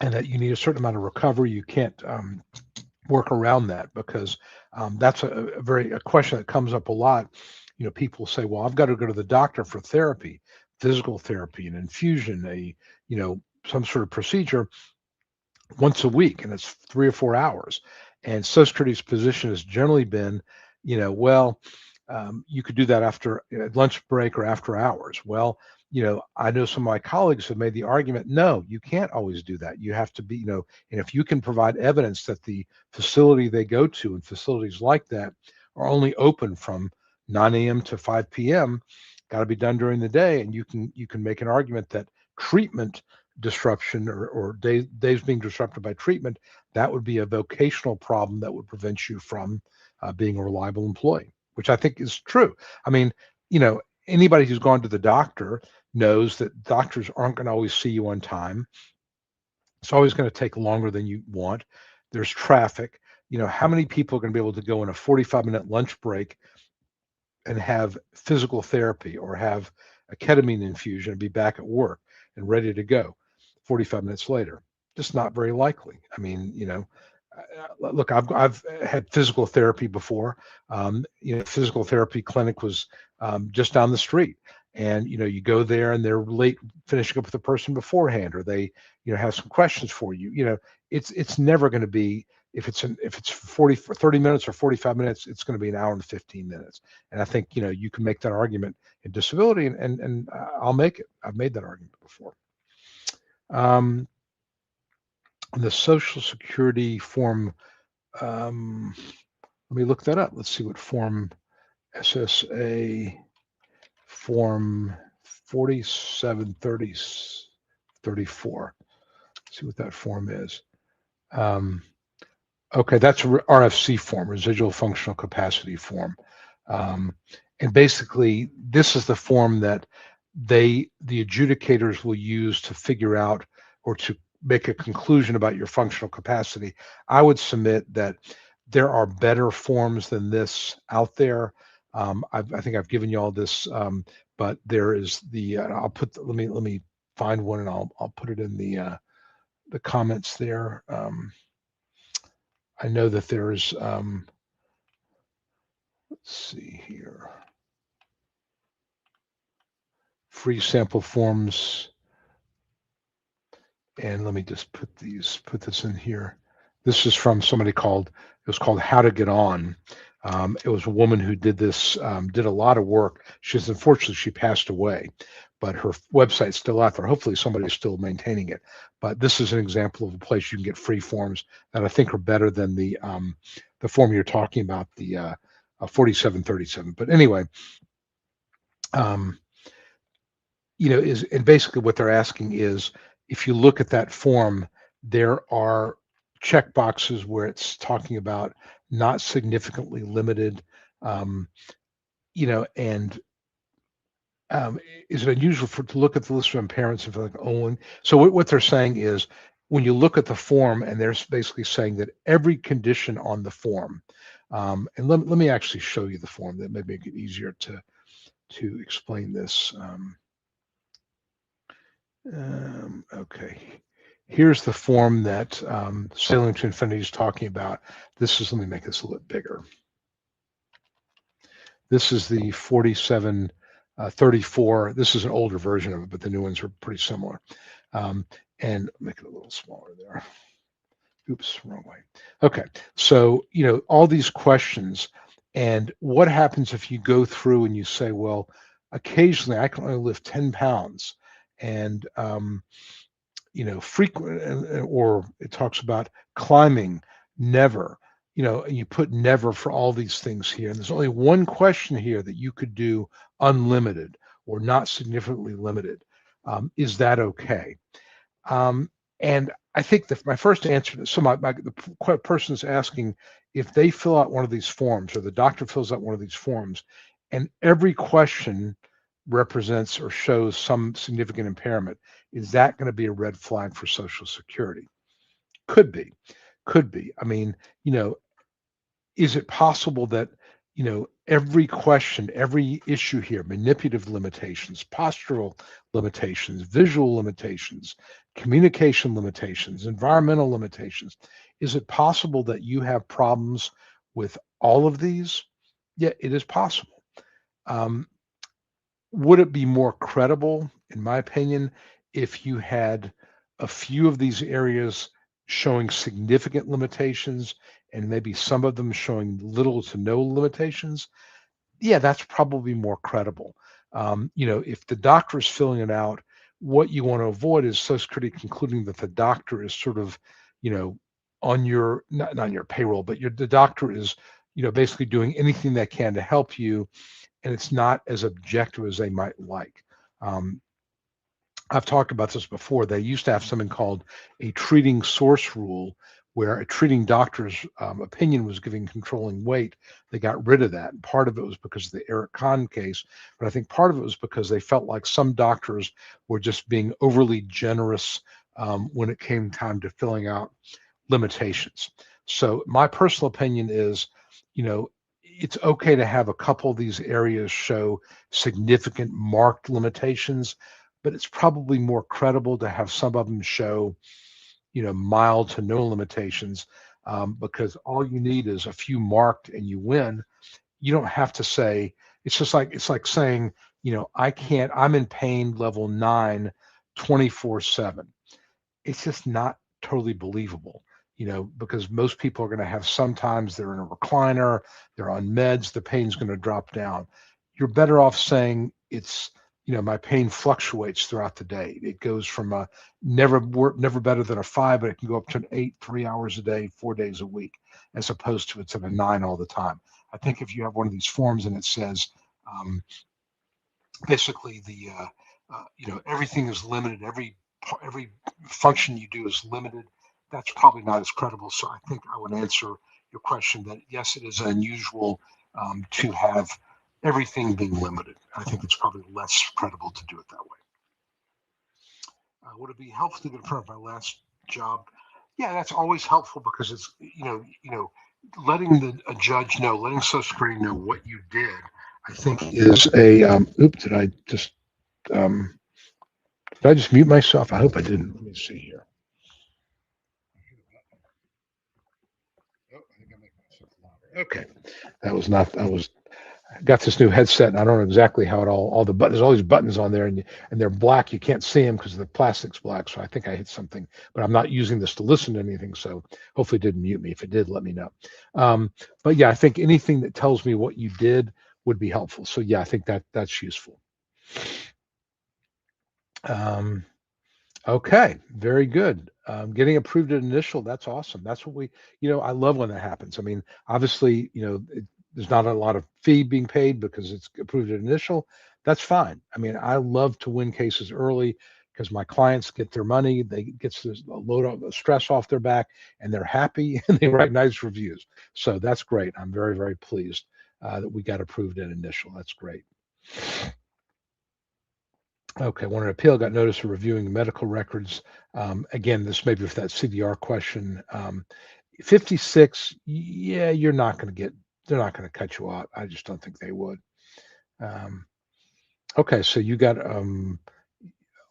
and that you need a certain amount of recovery. You can't work around that, because that's a question that comes up a lot. People say, well, I've got to go to the doctor for therapy, physical therapy, an infusion, some sort of procedure once a week, and it's 3 or 4 hours. And Social Security's position has generally been, well, you could do that after lunch break or after hours. Well, I know some of my colleagues have made the argument, no, you can't always do that. You have to be, and if you can provide evidence that the facility they go to and facilities like that are only open from 9 a.m. to 5 p.m., got to be done during the day, and you can make an argument that treatment disruption or days being disrupted by treatment, that would be a vocational problem that would prevent you from being a reliable employee, which I think is true. I mean, anybody who's gone to the doctor knows that doctors aren't going to always see you on time. It's always going to take longer than you want. There's traffic. How many people are going to be able to go in a 45-minute lunch break and have physical therapy or have a ketamine infusion and be back at work and ready to go 45 minutes later? Just not very likely. I mean, look, I've had physical therapy before. Physical therapy clinic was just down the street, and you go there and they're late finishing up with the person beforehand, or they have some questions for you. It's never going to be, if it's 30 minutes or 45 minutes, it's going to be an hour and 15 minutes. And I think you can make that argument in disability, and I'll make it. I've made that argument before. The Social Security form, let me look that up. Let's see what form SSA form 4734. See what that form is. Okay, that's a RFC form, residual functional capacity form. And basically, this is the form that the adjudicators will use to figure out or to make a conclusion about your functional capacity. I would submit that there are better forms than this out there. I think I've given you all this, but there is let me find one, and I'll put it in the comments there. I know that there's let's see here, free sample forms. And let me just put this in here. This is from somebody it was called How to Get On. It was a woman who did this, did a lot of work. Unfortunately, she passed away, but her website's still out there. Hopefully somebody's still maintaining it. But this is an example of a place you can get free forms that I think are better than the form you're talking about, the 4737. But anyway, and basically what they're asking is, if you look at that form, there are check boxes where it's talking about not significantly limited, and is it unusual to look at the list of impairments and feel like, so what they're saying is, when you look at the form, and they're basically saying that every condition on the form, and let me actually show you the form, that may make it easier to explain this. Okay, here's the form that Sailing to Infinity is talking about. Let me make this a little bit bigger. This is the 4734. This is an older version of it, but the new ones are pretty similar. And make it a little smaller there. Oops, wrong way. Okay, so all these questions, and what happens if you go through and you say, well, occasionally I can only lift 10 pounds, and frequent, or it talks about climbing, never, and you put never for all these things here. And there's only one question here that you could do unlimited or not significantly limited. Is that okay? And I think that my first answer, so the person is asking if they fill out one of these forms or the doctor fills out one of these forms and every question represents or shows some significant impairment, is that going to be a red flag for Social Security? Could be, could be. I mean, is it possible that every question, every issue here, manipulative limitations, postural limitations, visual limitations, communication limitations, environmental limitations, is it possible that you have problems with all of these? Yeah, it is possible. um, would it be more credible, in my opinion, if you had a few of these areas showing significant limitations and maybe some of them showing little to no limitations? Yeah, that's probably more credible. If the doctor is filling it out, what you want to avoid is Social Security concluding that the doctor is sort of, you know, on your not on your payroll, but the doctor is, basically doing anything they can to help you, and it's not as objective as they might like. Um, I've talked about this before. They used to have something called a treating source rule, where a treating doctor's opinion was giving controlling weight. They got rid of that. And part of it was because of the Eric Kahn case, but I think part of it was because they felt like some doctors were just being overly generous when it came time to filling out limitations. So my personal opinion is, you know, it's okay to have a couple of these areas show significant marked limitations, but it's probably more credible to have some of them show, mild to no limitations, because all you need is a few marked and you win. You don't have to say, it's like saying, I'm in pain level 9 24/7. It's just not totally believable, because most people are going to have, sometimes they're in a recliner, they're on meds, the pain's going to drop down. You're better off saying my pain fluctuates throughout the day. It goes from a never better than a 5, but it can go up to an 8, 3 hours a day, 4 days a week, as opposed to it's at a 9 all the time. I think if you have one of these forms and it says, um, basically everything is limited, every function you do is limited, that's probably not as credible. So I think I would answer your question that yes, it is unusual to have everything being limited. I think it's probably less credible to do it that way. Would it be helpful to confirm my last job? Yeah, that's always helpful, because it's letting a judge know, letting Social Security know what you did, I think is a oops, um, did I just mute myself? I hope I didn't. Let me see here. Oh, I think I make myself louder. Okay, that was not. I got this new headset, and I don't know exactly how it all the buttons. There's all these buttons on there, and they're black. You can't see them because the plastic's black. So I think I hit something, but I'm not using this to listen to anything. So hopefully it didn't mute me. If it did, let me know. But yeah, I think anything that tells me what you did would be helpful. So yeah, I think that's useful. Um, Okay, very good. Getting approved at initial, that's awesome. That's what I love when that happens. I mean, obviously, there's not a lot of fee being paid because it's approved at initial. That's fine. I mean, I love to win cases early because my clients get their money, they get a load of stress off their back, and they're happy and they write nice reviews. So that's great. I'm very, very pleased that we got approved at initial. That's great. Okay, want an appeal, got notice of reviewing medical records. Again, this may be for that CDR question. 56, yeah, they're not going to cut you out. I just don't think they would. Um, okay, so you got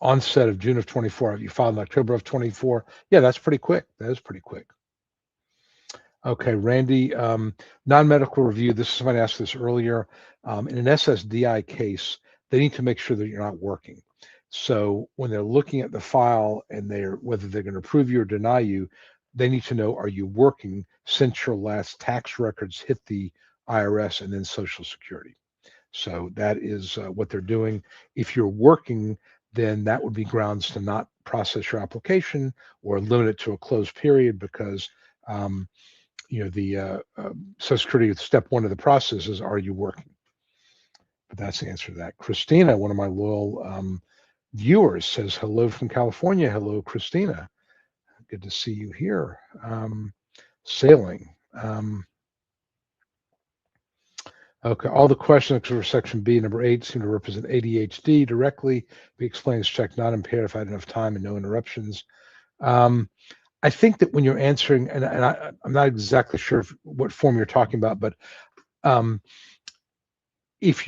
onset of June of 24. You filed in October of 24. Yeah, that's pretty quick. That is pretty quick. Okay, Randy, non-medical review. This is somebody asked this earlier. In an SSDI case, they need to make sure that you're not working. So when they're looking at the file and whether they're going to approve you or deny you, they need to know, are you working since your last tax records hit the IRS and then Social Security? So that is what they're doing. If you're working, then that would be grounds to not process your application or limit it to a closed period, because the Social Security step one of the process is, are you working? But that's the answer to that. Christina, one of my loyal viewers, says hello from California. Hello, Christina. Good to see you here. Sailing. Okay, all the questions for section B, number 8, seem to represent ADHD directly. Be explained as check not impaired if I had enough time and no interruptions. I think that when you're answering, and I'm not exactly sure what form you're talking about, but if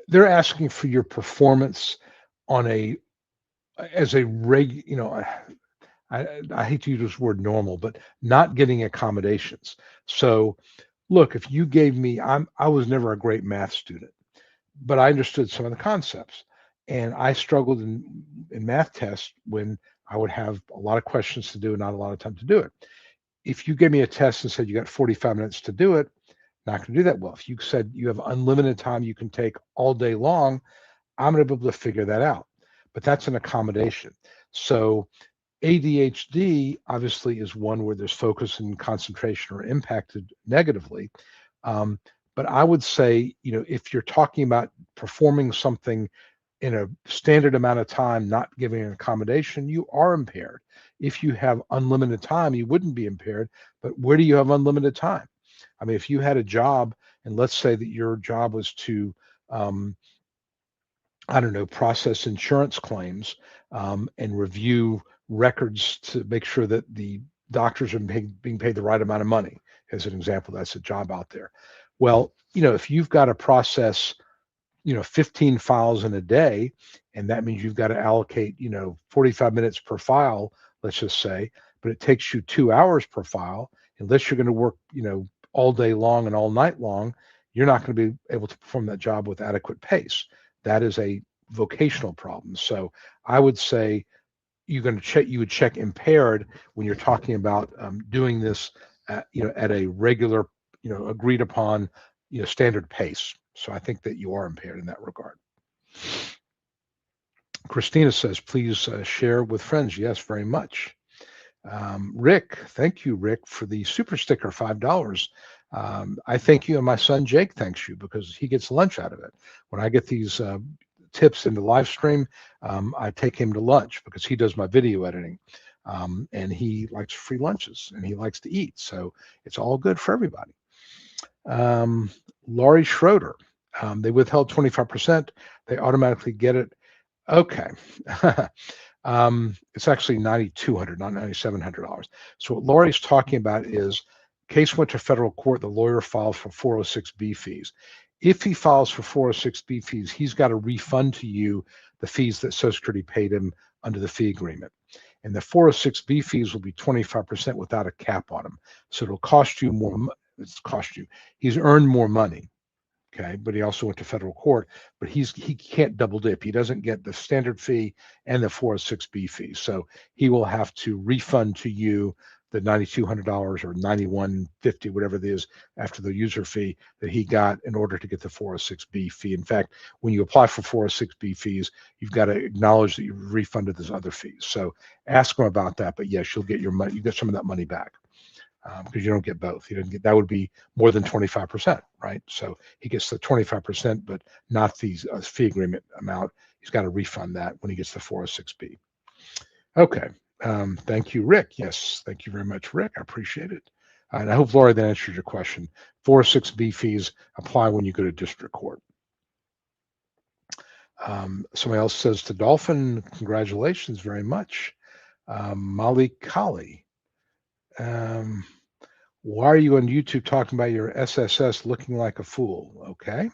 they're asking for your performance on as a I hate to use this word normal, but not getting accommodations. So look, if you gave me, I was never a great math student, but I understood some of the concepts. And I struggled in math tests when I would have a lot of questions to do and not a lot of time to do it. If you gave me a test and said you got 45 minutes to do it, not going to do that well. If you said you have unlimited time you can take all day long, I'm going to be able to figure that out. But that's an accommodation. So ADHD obviously is one where there's focus and concentration are impacted negatively. But I would say, if you're talking about performing something in a standard amount of time, not giving an accommodation, you are impaired. If you have unlimited time, you wouldn't be impaired. But where do you have unlimited time? I mean, if you had a job, and let's say that your job was to, I don't know, process insurance claims and review records to make sure that the doctors are being paid the right amount of money, as an example, that's a job out there. Well, if you've got to process 15 files in a day, and that means you've got to allocate 45 minutes per file, let's just say, but it takes you 2 hours per file. Unless you're going to work all day long and all night long, you're not going to be able to perform that job with adequate pace. That is a vocational problem. So I would say you would check impaired when you're talking about doing this at a regular agreed upon standard pace. So I think that you are impaired in that regard. Christina says, please share with friends. Yes, very much. Rick, thank you, Rick, for the super sticker, $5. I thank you, and my son Jake thanks you because he gets lunch out of it. When I get these tips in the live stream, I take him to lunch because he does my video editing. And he likes free lunches and he likes to eat. So it's all good for everybody. Laurie Schroeder, they withheld 25%. They automatically get it. Okay. It's actually $9,200, not $9,700. So what Laurie's talking about is case went to federal court. The lawyer filed for 406B fees. If he files for 406B fees, he's got to refund to you the fees that Social Security paid him under the fee agreement. And the 406B fees will be 25% without a cap on them. So it'll cost you more. He's earned more money. Okay, but he also went to federal court, but he can't double dip. He doesn't get the standard fee and the 406B fee. So he will have to refund to you the $9,200 or $9,150, whatever it is, after the user fee that he got in order to get the 406B fee. In fact, when you apply for 406B fees, you've got to acknowledge that you've refunded those other fees. So ask him about that. But yes, you'll get your money. You get some of that money back. Because you don't get both. You didn't get, that would be more than 25%, right? So he gets the 25%, but not the fee agreement amount. He's got to refund that when he gets the 406B. Okay. Thank you, Rick. Yes, thank you very much, Rick. I appreciate it. And I hope, Laura, that answered your question. 406B fees apply when you go to district court. Somebody else says to Dolphin, congratulations very much. Molly Colley. Why are you on YouTube talking about your SSS looking like a fool? Okay.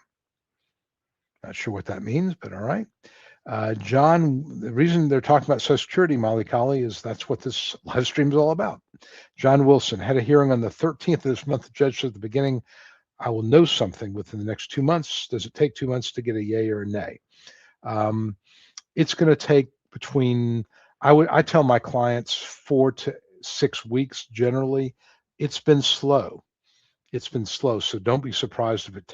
Not sure what that means, but all right. John, the reason they're talking about Social Security, Molly Colley, is that's what this live stream is all about. John Wilson had a hearing on the 13th of this month. The judge said at the beginning, I will know something within the next 2 months. Does it take 2 months to get a yay or a nay? It's going to take between, I tell my clients 4 to 6 weeks generally. It's been slow. So don't be surprised if it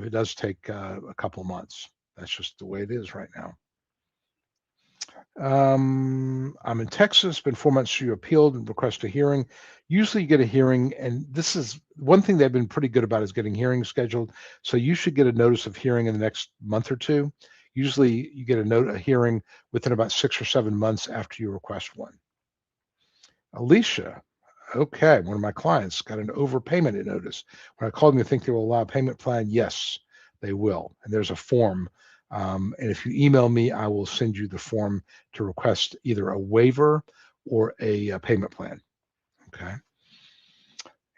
does take a couple months. That's just the way it is right now. I'm in Texas, been 4 months you appealed and request a hearing. Usually you get a hearing, and this is one thing they've been pretty good about is getting hearings scheduled. So you should get a notice of hearing in the next month or two. Usually you get a hearing within about 6 or 7 months after you request one. Alicia, okay, one of my clients got an overpayment notice. When I called them, you think they will allow a payment plan? Yes, they will. And there's a form. And if you email me, I will send you the form to request either a waiver or a payment plan. Okay.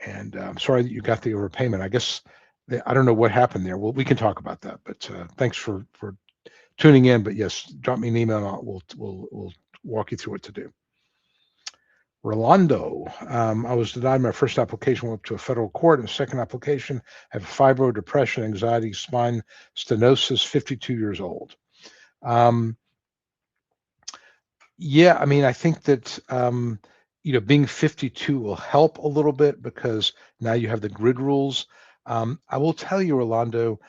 And I'm sorry that you got the overpayment. I guess I don't know what happened there. Well, we can talk about that. But thanks for tuning in. But yes, drop me an email and we'll walk you through what to do. Rolando, I was denied my first application, went up to a federal court. And the second application, I have fibro, depression, anxiety, spine stenosis, 52 years old. Yeah, I mean, I think that, being 52 will help a little bit because now you have the grid rules. I will tell you, Rolando,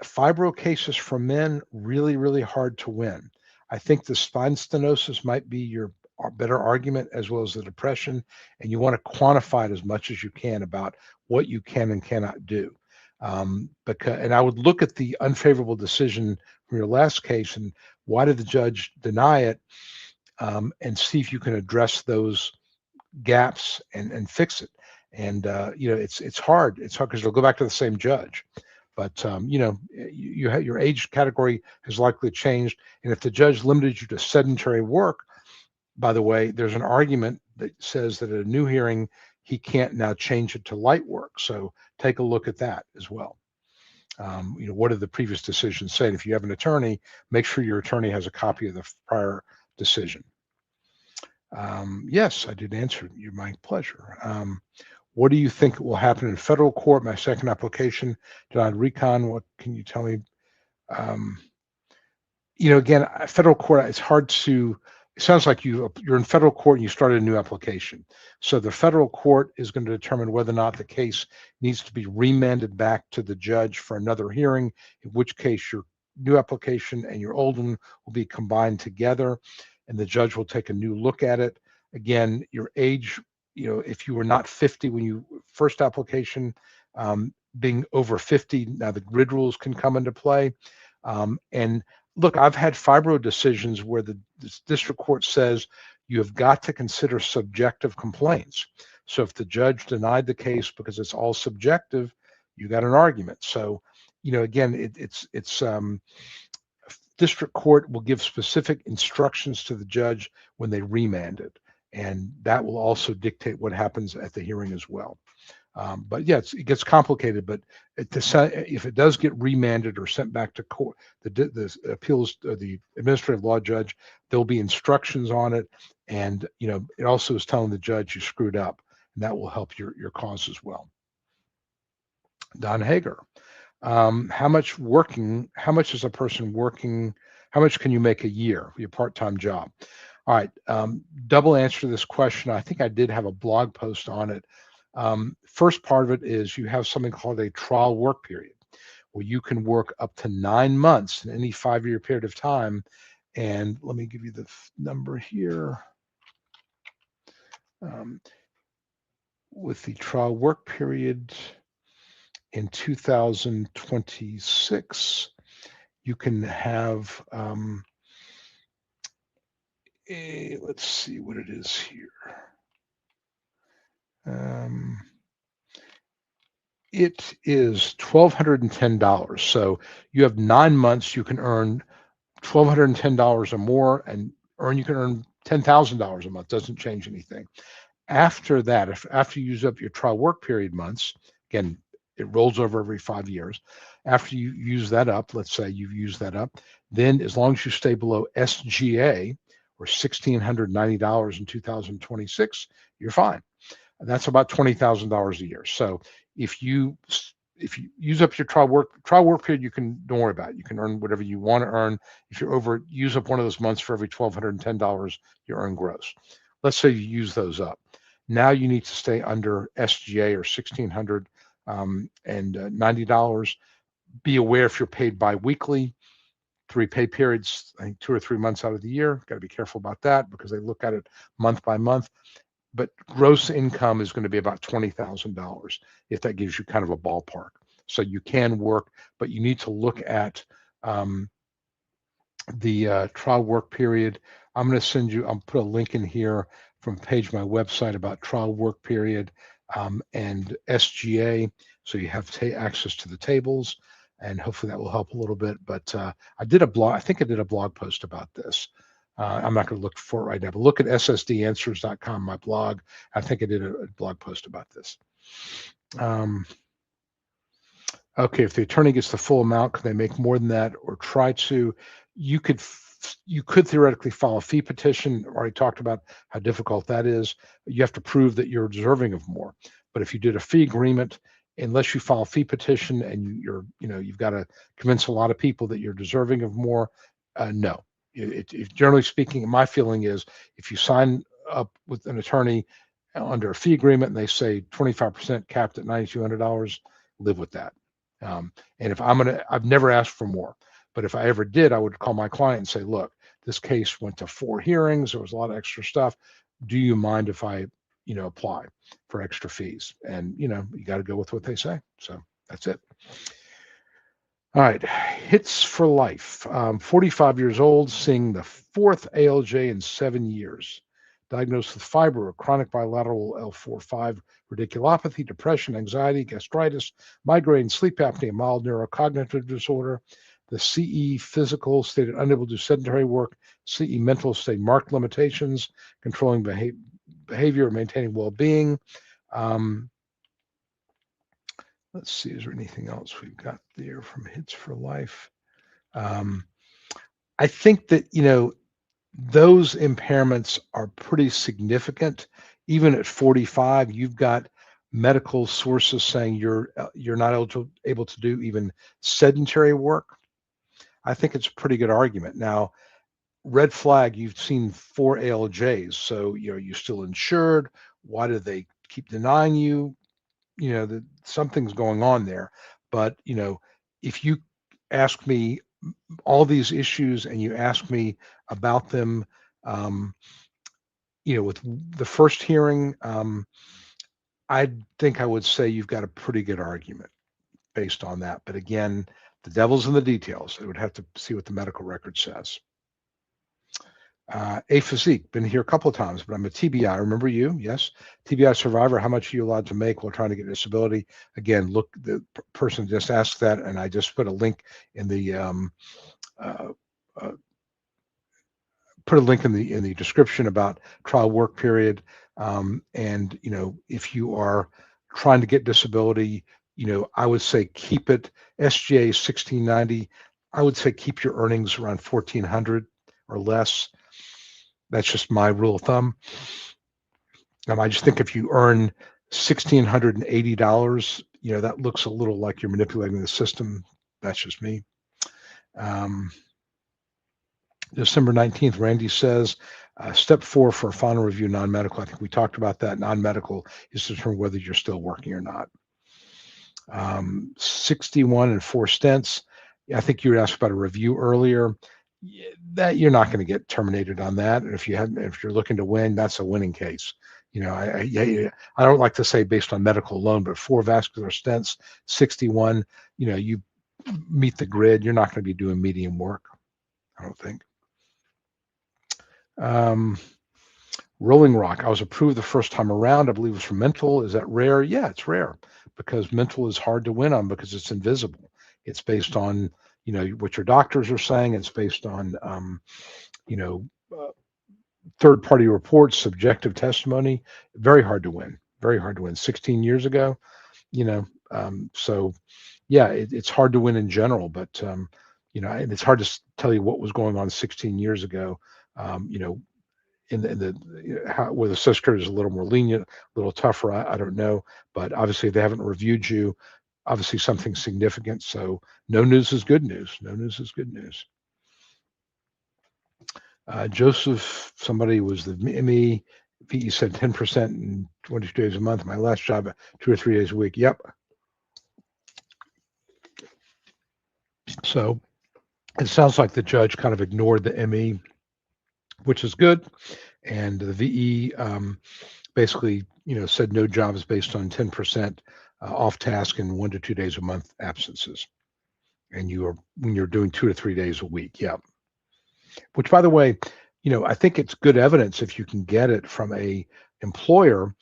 fibro cases for men, really, really hard to win. I think the spine stenosis might be your better argument as well as the depression, and you want to quantify it as much as you can about what you can and cannot do. And I would look at the unfavorable decision from your last case and why did the judge deny it, and see if you can address those gaps and fix it. And it's hard. It's hard because it'll go back to the same judge. But you have your age category has likely changed, and if the judge limited you to sedentary work, by the way, there's an argument that says that at a new hearing he can't now change it to light work. So take a look at that as well. What did the previous decision say? And if you have an attorney, make sure your attorney has a copy of the prior decision. Yes, I did answer you. My pleasure. What do you think will happen in federal court? My second application denied recon. What can you tell me? Again, federal court, it's hard to, it sounds like you're in federal court and you started a new application. So the federal court is going to determine whether or not the case needs to be remanded back to the judge for another hearing, in which case your new application and your old one will be combined together and the judge will take a new look at it. Again, your age, if you were not 50 when you first application, being over 50, now the grid rules can come into play. And look, I've had fibro decisions where the district court says you have got to consider subjective complaints. So if the judge denied the case because it's all subjective, you got an argument. So, again, it's district court will give specific instructions to the judge when they remand it, and that will also dictate what happens at the hearing as well. But yeah, it gets complicated. But if it does get remanded or sent back to court, the appeals, the administrative law judge, there'll be instructions on it, and it also is telling the judge you screwed up, and that will help your cause as well. Don Hager, how much is a person working? How much can you make a year for your part-time job? All right, double answer to this question. I think I did have a blog post on it. First part of it is you have something called a trial work period, where you can work up to 9 months in any 5-year period of time. And let me give you the number here. With the trial work period in 2026, you can have, let's see what it is here. It is $1,210. So you have 9 months, you can earn $1,210 or more, and you can earn $10,000 a month. Doesn't change anything. After that, after you use up your trial work period months, again, it rolls over every 5 years. After you use that up, let's say you've used that up, then as long as you stay below SGA or $1,690 in 2026, you're fine. And that's about $20,000 a year. So if you use up your trial work period, don't worry about it. You can earn whatever you want to earn. If you're use up one of those months for every $1,210 you earn gross. Let's say you use those up. Now you need to stay under SGA or $1,690. Be aware if you're paid bi-weekly, 3 pay periods, I think 2 or 3 months out of the year. Got to be careful about that because they look at it month by month. But gross income is going to be about $20,000 if that gives you kind of a ballpark. So you can work, but you need to look at the trial work period. I'm going to send you, I'll put a link in here from a page of my website about trial work period and SGA. So you have access to the tables, and hopefully that will help a little bit. But I did a blog, I think I did a blog post about this. I'm not going to look for it right now, but look at ssdanswers.com, my blog. I think I did a blog post about this. Okay, if the attorney gets the full amount, can they make more than that or try to? You could theoretically file a fee petition. Already talked about how difficult that is. You have to prove that you're deserving of more. But if you did a fee agreement, unless you file a fee petition and you've got to convince a lot of people that you're deserving of more, no. Generally speaking, my feeling is if you sign up with an attorney under a fee agreement and they say 25% capped at $9,200, live with that. And if I've never asked for more, but if I ever did, I would call my client and say, look, this case went to 4 hearings. There was a lot of extra stuff. Do you mind if I, apply for extra fees? And, you got to go with what they say. So that's it. All right. Hits for life. 45 years old, seeing the 4th ALJ in 7 years. Diagnosed with fibro, chronic bilateral L4-5 radiculopathy, depression, anxiety, gastritis, migraine, sleep apnea, mild neurocognitive disorder. The CE physical stated unable to do sedentary work. CE mental stated marked limitations, controlling behavior, maintaining well-being. Let's see, is there anything else we've got there from Hits for Life? I think that, those impairments are pretty significant. Even at 45, you've got medical sources saying you're not able to do even sedentary work. I think it's a pretty good argument. Now, red flag, you've seen 4 ALJs, so you're still insured. Why do they keep denying you? That something's going on there. But if you ask me all these issues and you ask me about them, with the first hearing, I think I would say you've got a pretty good argument based on that. But again, the devil's in the details. I would have to see what the medical record says. A physique, been here a couple of times, but I'm a TBI. Remember you? Yes. TBI survivor. How much are you allowed to make while trying to get disability? Again, look, the person just asked that, and I just put a link in the in the description about trial work period. And if you are trying to get disability, I would say keep it. SGA 1690. I would say keep your earnings around 1,400 or less. That's just my rule of thumb. I just think if you earn $1,680, that looks a little like you're manipulating the system. That's just me. December 19th, Randy says, step 4 for a final review, non-medical. I think we talked about that. Non-medical is to determine whether you're still working or not. 61 and 4 stents. I think you were asked about a review earlier. That you're not going to get terminated on that. And if you're looking to win, that's a winning case. I don't like to say based on medical alone, but 4 vascular stents, 61, you meet the grid. You're not going to be doing medium work, I don't think. Rolling Rock, I was approved the first time around. I believe it was for mental. Is that rare? Yeah, it's rare because mental is hard to win on because it's invisible. It's based on what your doctors are saying. It's based on third-party reports, subjective testimony. Very hard to win. Very hard to win. 16 years ago, so yeah, it's hard to win in general. But and it's hard to tell you what was going on 16 years ago. In the where the Social Security is a little more lenient, a little tougher. I don't know, but obviously they haven't reviewed you. Obviously something significant. So no news is good news. No news is good news. Joseph, somebody was the ME. You said 10% in 22 days a month. My last job, 2 or 3 days a week. Yep. So It sounds like the judge kind of ignored the ME, which is good, and the VE basically, said no jobs based on 10% off task and 1 to 2 days a month absences. And when you're doing 2 to 3 days a week, yeah. Which, by the way, I think it's good evidence if you can get it from a employer,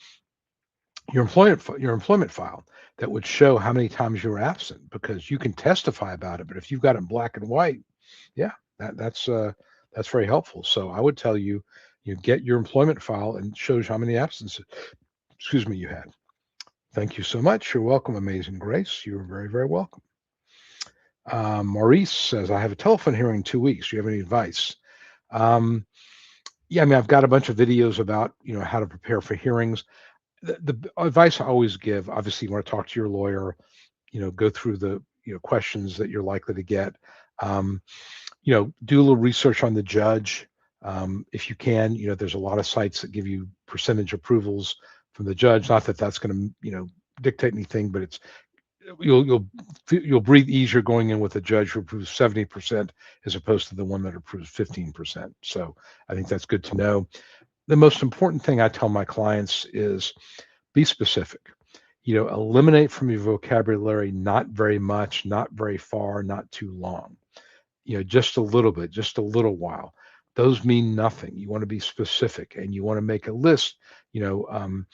your employment file that would show how many times you were absent, because you can testify about it. But if you've got it in black and white, yeah, that's very helpful. So I would tell you, you get your employment file and it shows how many absences, excuse me, you had. Thank you so much. You're welcome, Amazing Grace. You're very, very welcome. Maurice says, I have a telephone hearing in 2 weeks. Do you have any advice? Um, yeah, I mean, I've got a bunch of videos about, how to prepare for hearings. The advice I always give, obviously, you want to talk to your lawyer, go through the, questions that you're likely to get. Um, do a little research on the judge. If you can, there's a lot of sites that give you percentage approvals from the judge. Not that that's going to, dictate anything, but it's you'll breathe easier going in with a judge who approves 70% as opposed to the one that approves 15%. So I think that's good to know. The most important thing I tell my clients is be specific. Eliminate from your vocabulary not very much, not very far, not too long. Just a little bit, just a little while. Those mean nothing. You want to be specific and you want to make a list. You know, um,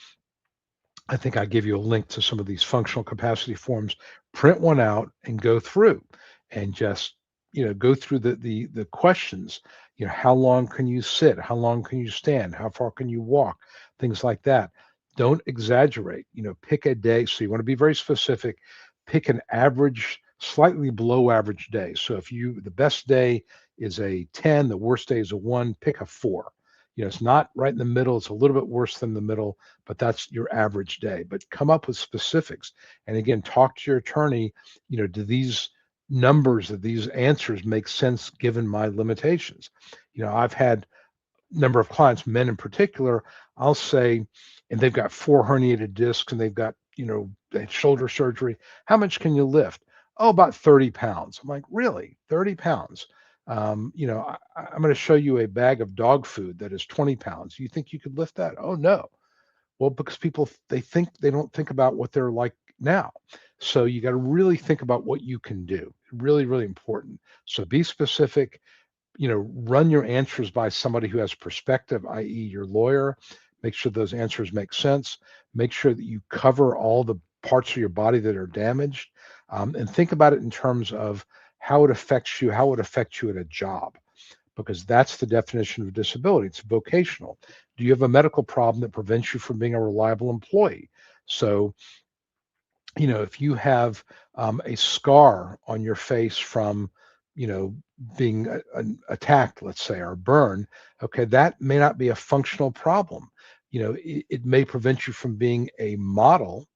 I think I give you a link to some of these functional capacity forms. Print one out and go through, and just go through the questions. How long can you sit? How long can you stand? How far can you walk? Things like that. Don't exaggerate. Pick a day. So you want to be very specific. Pick an average, slightly below average day. So if the best day is a 10, the worst day is a 1, pick a 4. It's not right in the middle. It's a little bit worse than the middle, but that's your average day. But come up with specifics. And again, talk to your attorney. Do these numbers, do these answers make sense given my limitations? I've had a number of clients, men in particular, I'll say, and they've got 4 herniated discs and they've got, they had shoulder surgery. How much can you lift? Oh, about 30 pounds. I'm like, really? 30 pounds? I'm going to show you a bag of dog food that is 20 pounds. You think you could lift that? Oh, no. Well, because people, they don't think about what they're like now. So you got to really think about what you can do. Really, really important. So be specific, run your answers by somebody who has perspective, i.e. your lawyer. Make sure those answers make sense. Make sure that you cover all the parts of your body that are damaged, and think about it in terms of how it affects you, how it affects you at a job, because that's the definition of disability. It's vocational. Do you have a medical problem that prevents you from being a reliable employee? So, if you have a scar on your face from, being attacked, let's say, or burn, okay, that may not be a functional problem. It may prevent you from being a model,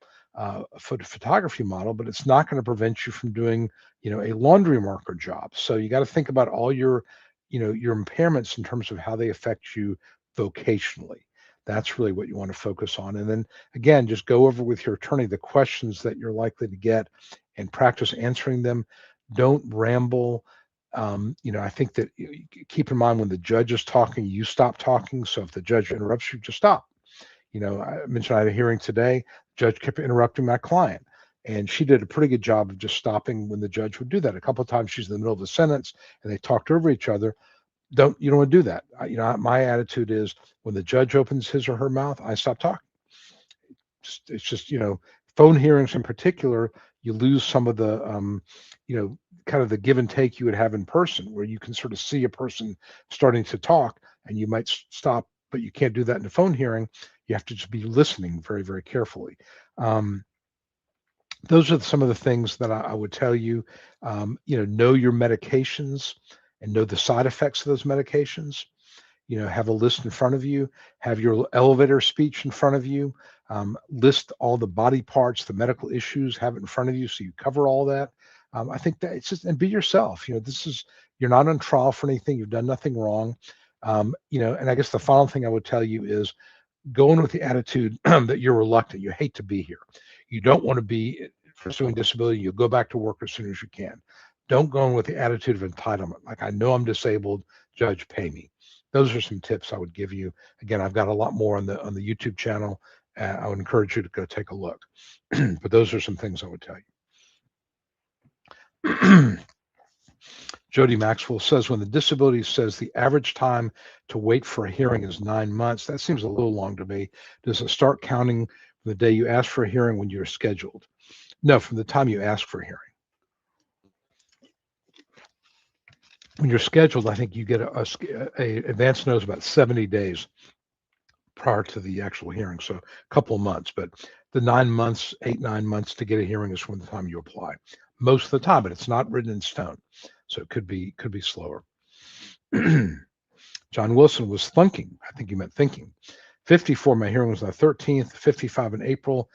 photography model, but it's not going to prevent you from doing, a laundry marker job. So you got to think about all your impairments in terms of how they affect you vocationally. That's really what you want to focus on. And then again, just go over with your attorney the questions that you're likely to get and practice answering them. Don't ramble. I think that keep in mind when the judge is talking, you stop talking. So if the judge interrupts you, just stop. I mentioned I had a hearing today. Judge kept interrupting my client, and she did a pretty good job of just stopping when the judge would do that. A couple of times she's in the middle of a sentence and they talked over each other. You don't want to do that. My attitude is when the judge opens his or her mouth, I stop talking. It's just, phone hearings in particular, you lose some of the, kind of the give and take you would have in person, where you can sort of see a person starting to talk and you might stop, but you can't do that in a phone hearing. You have to just be listening very, very carefully. Those are some of the things that I would tell you. Know your medications and know the side effects of those medications. Have a list in front of you, have your elevator speech in front of you, list all the body parts, the medical issues, have it in front of you so you cover all that. I think that it's just, and be yourself. You're not on trial for anything. You've done nothing wrong. And I guess the final thing I would tell you is go in with the attitude that you're reluctant. You hate to be here. You don't want to be pursuing disability. You'll go back to work as soon as you can. Don't go in with the attitude of entitlement. Like, I know I'm disabled, judge, pay me. Those are some tips I would give you. Again, I've got a lot more on the YouTube channel. I would encourage you to go take a look. But those are some things I would tell you. Jody Maxwell says, when the disability says the average time to wait for a hearing is 9 months, that seems a little long to me. Does it start counting from the day you ask for a hearing when you're scheduled? No, from the time you ask for a hearing. When you're scheduled, I think you get a advance notice about 70 days prior to the actual hearing, so a couple of months. But the 9 months, 8, 9 months to get a hearing is from the time you apply. Most of the time, but it's not written in stone, so it could be slower. John Wilson was thinking. I think he meant thinking. 54, my hearing was on the 13th. 55 in April.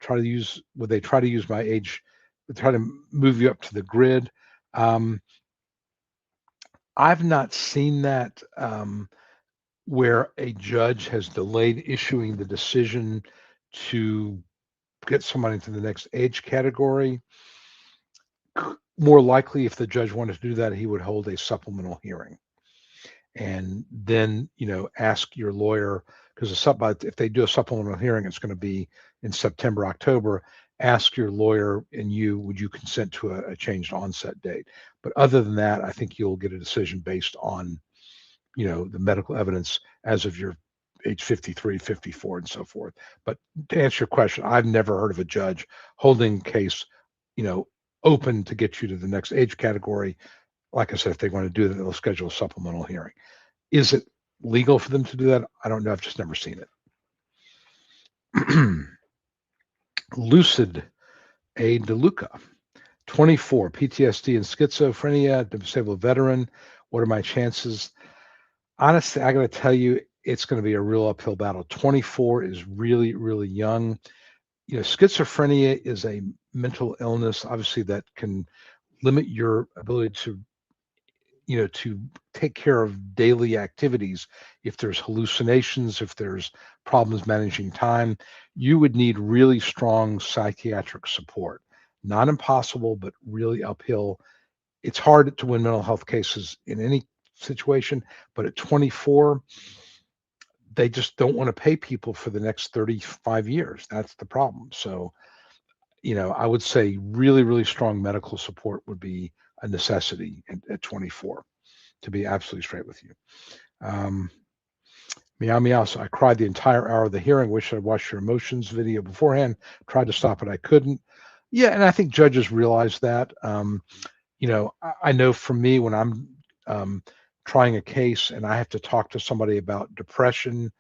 Would they try to use my age? Would try to move you up to the grid? I've not seen that where a judge has delayed issuing the decision to get somebody to the next age category. More likely, if the judge wanted to do that, he would hold a supplemental hearing. And then, ask your lawyer, because if they do a supplemental hearing, it's going to be in September, October. Ask your lawyer and would you consent to a changed onset date? But other than that, I think you'll get a decision based on, the medical evidence as of your age 53, 54, and so forth. But to answer your question, I've never heard of a judge holding case, open to get you to the next age category. Like I said, if they want to do that, they'll schedule a supplemental hearing. Is it legal for them to do that? I don't know. I've just never seen it. Lucid A. DeLuca, 24, PTSD and schizophrenia, disabled veteran. What are my chances? Honestly, I got to tell you, it's going to be a real uphill battle. 24 is really, really young. Schizophrenia is a mental illness, obviously, that can limit your ability to take care of daily activities. If there's hallucinations, if there's problems managing time, you would need really strong psychiatric support. Not impossible, but really uphill. It's hard to win mental health cases in any situation, but at 24, they just don't want to pay people for the next 35 years. That's the problem. So, I would say really, really strong medical support would be a necessity at 24, to be absolutely straight with you. Meow meow. So I cried the entire hour of the hearing. Wish I'd watched your emotions video beforehand. Tried to stop it. I couldn't. Yeah, and I think judges realize that. I know for me, when I'm trying a case and I have to talk to somebody about depression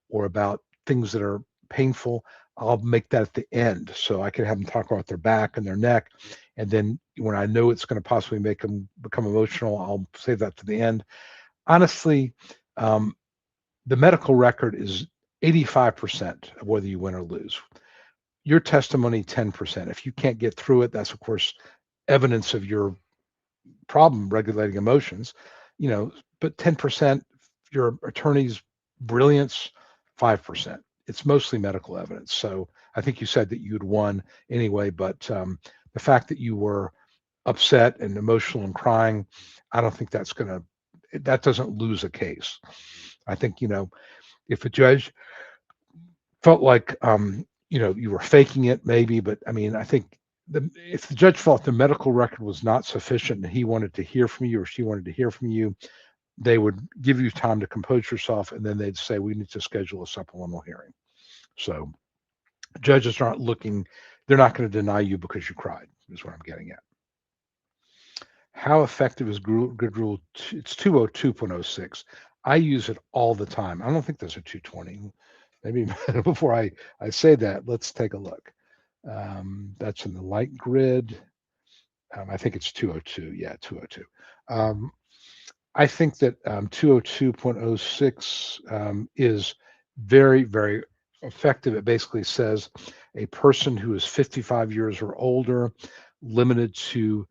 or about things that are painful, I'll make that at the end so I can have them talk about their back and their neck. And then when I know it's going to possibly make them become emotional, I'll save that to the end. Honestly, the medical record is 85% of whether you win or lose. Your testimony, 10%. If you can't get through it, that's of course evidence of your problem regulating emotions, but 10%, your attorney's brilliance, 5%. It's mostly medical evidence. So I think you said that you'd won anyway, but the fact that you were upset and emotional and crying, I don't think that doesn't lose a case. I think, if a judge felt like, you were faking it maybe, but I mean, I think if the judge felt the medical record was not sufficient and he wanted to hear from you or she wanted to hear from you, they would give you time to compose yourself, and then they'd say, we need to schedule a supplemental hearing. So judges aren't looking, they're not going to deny you because you cried, is what I'm getting at. How effective is Good Rule? It's 202.06. I use it all the time. I don't think there's a 220. Maybe before I say that, let's take a look. That's in the light grid. I think it's 202. Yeah, 202. I think that 202.06 is very, very effective. It basically says a person who is 55 years or older, limited to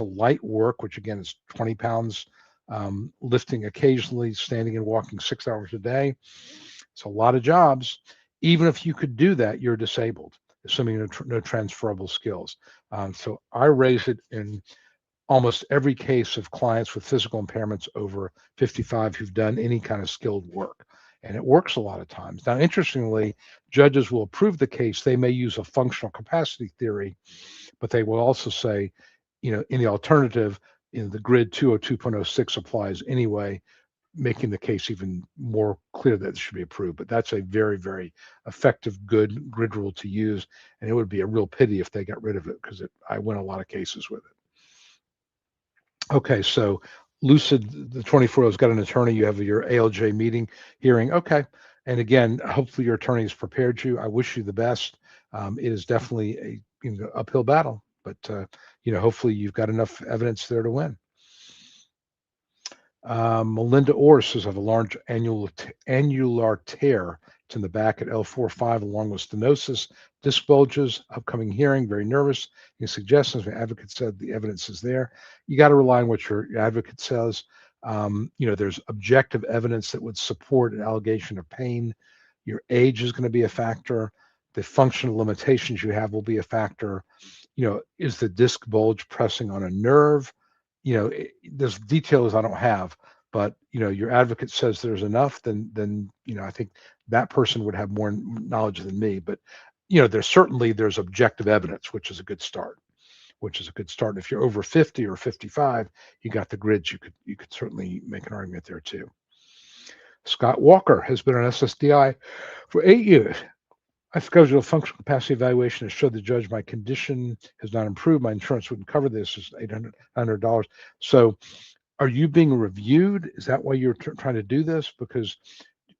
light work, which again is 20 pounds, lifting occasionally, standing and walking 6 hours a day. It's a lot of jobs. Even if you could do that, you're disabled. assuming no transferable skills. So I raise it in almost every case of clients with physical impairments over 55 who've done any kind of skilled work. And it works a lot of times. Now, interestingly, judges will approve the case. They may use a functional capacity theory, but they will also say, in the alternative, the grid 202.06 applies anyway, making the case even more clear that it should be approved. But that's a very, very effective, good grid rule to use. And it would be a real pity if they got rid of it, because I win a lot of cases with it. Okay, so Lucid, the 24-year-old's got an attorney. You have your ALJ meeting hearing. Okay. And again, hopefully your attorney has prepared you. I wish you the best. It is definitely a uphill battle, but hopefully you've got enough evidence there to win. Melinda Orr says, I have a large annular tear. It's in the back at L4-5, along with stenosis, disc bulges, upcoming hearing, very nervous. Any suggestions? My advocate said the evidence is there. You got to rely on what your advocate says. There's objective evidence that would support an allegation of pain. Your age is going to be a factor. The functional limitations you have will be a factor. Is the disc bulge pressing on a nerve? There's details I don't have, but your advocate says there's enough, then I think that person would have more knowledge than me. But there's objective evidence, which is a good start. If you're over 50 or 55, you got the grids. You could certainly make an argument there too. Scott Walker has been on SSDI for 8 years. I scheduled a functional capacity evaluation to show the judge my condition has not improved. My insurance wouldn't cover this. It's $800. So are you being reviewed? Is that why you're trying to do this? Because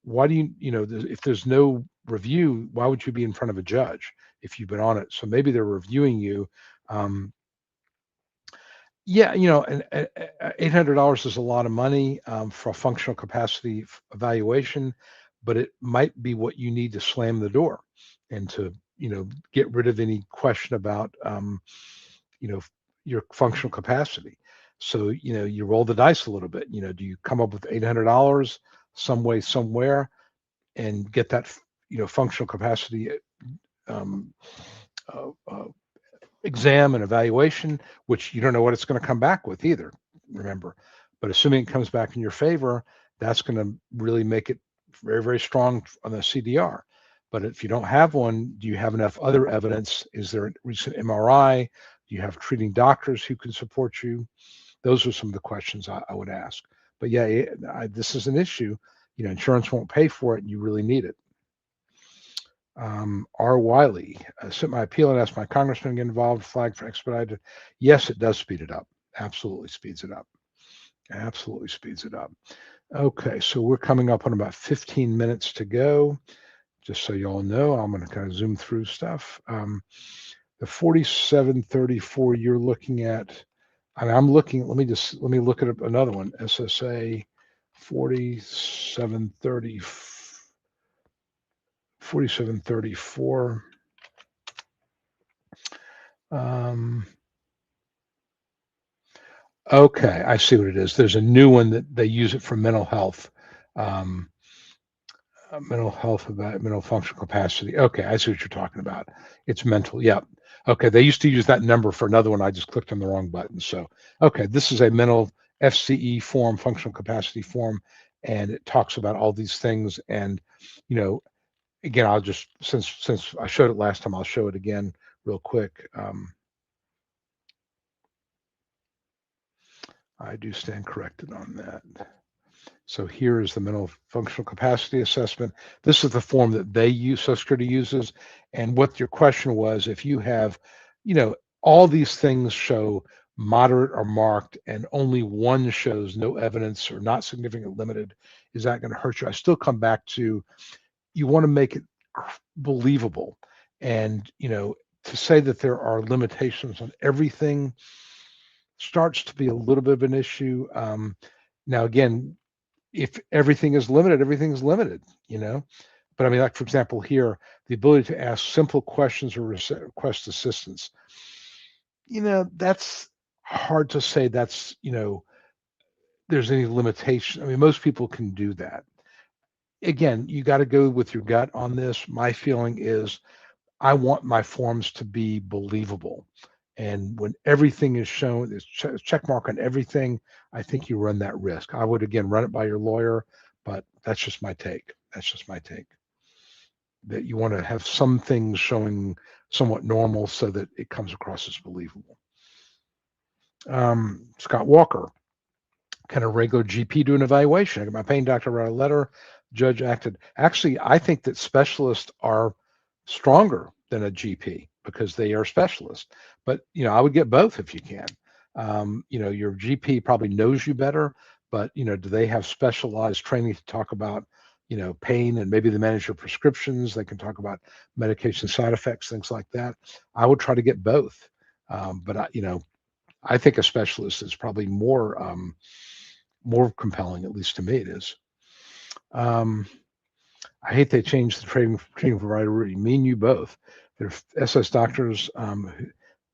why do if there's no review, why would you be in front of a judge if you've been on it? So maybe they're reviewing you. And $800 is a lot of money for a functional capacity evaluation, but it might be what you need to slam the door and to get rid of any question about your functional capacity. So you roll the dice a little bit. Do you come up with $800 some way somewhere and get that functional capacity exam and evaluation, which you don't know what it's going to come back with either, remember. But assuming it comes back in your favor, that's going to really make it very, very strong on the CDR. But if you don't have one, do you have enough other evidence? Is there a recent MRI? Do you have treating doctors who can support you? Those are some of the questions I would ask. But yeah, this is an issue. Insurance won't pay for it, and you really need it. R. Wiley, sent my appeal and asked my congressman to get involved, flag for expedited. Yes, it does speed it up. Absolutely speeds it up. Absolutely speeds it up. Okay, so we're coming up on about 15 minutes to go. Just so you all know, I'm going to kind of zoom through stuff. The 4734 you're looking at, I'm looking, let me look at another one, SSA 4734. Okay, I see what it is. There's a new one that they use it for mental health. Mental functional capacity. Okay, I see what you're talking about. It's mental. Yeah. Okay, they used to use that number for another one. I just clicked on the wrong button. So, okay, this is a mental FCE form, functional capacity form, and it talks about all these things. And again, I'll just since I showed it last time, I'll show it again real quick. I do stand corrected on that. So here is the mental functional capacity assessment. This is the form that they use, Social Security uses. And what your question was, if you have, all these things show moderate or marked, and only one shows no evidence or not significantly limited, is that going to hurt you? I still come back to, you want to make it believable. And, to say that there are limitations on everything starts to be a little bit of an issue. Now, again, if everything is limited, everything's limited, But I mean, like, for example, here, the ability to ask simple questions or request assistance, that's hard to say that's, there's any limitation. I mean, most people can do that. Again, you got to go with your gut on this. My feeling is I want my forms to be believable. And when everything is shown, there's check mark on everything, I think you run that risk. I would, again, run it by your lawyer, but that's just my take. That's just my take. That you want to have some things showing somewhat normal so that it comes across as believable. Scott Walker, can a regular GP do an evaluation? I got my pain doctor wrote a letter, judge acted. Actually, I think that specialists are stronger than a GP because they are specialists. But I would get both if you can. Your GP probably knows you better, but do they have specialized training to talk about pain, and maybe they manage your prescriptions? They can talk about medication side effects, things like that. I would try to get both. But I think a specialist is probably more compelling, at least to me it is. I hate they changed the training provider route. You mean you both. There are SS doctors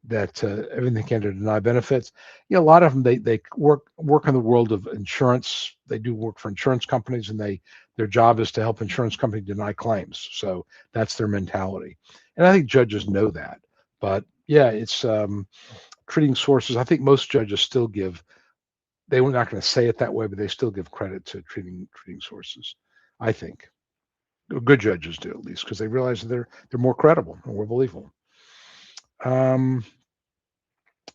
that everything they can to deny benefits. A lot of them they work in the world of insurance. They do work for insurance companies, and their job is to help insurance companies deny claims. So that's their mentality, and I think judges know that. But yeah, it's treating sources. I think most judges still give. They were not going to say it that way, but they still give credit to treating sources. I think good judges do, at least, because they realize that they're more credible and more believable.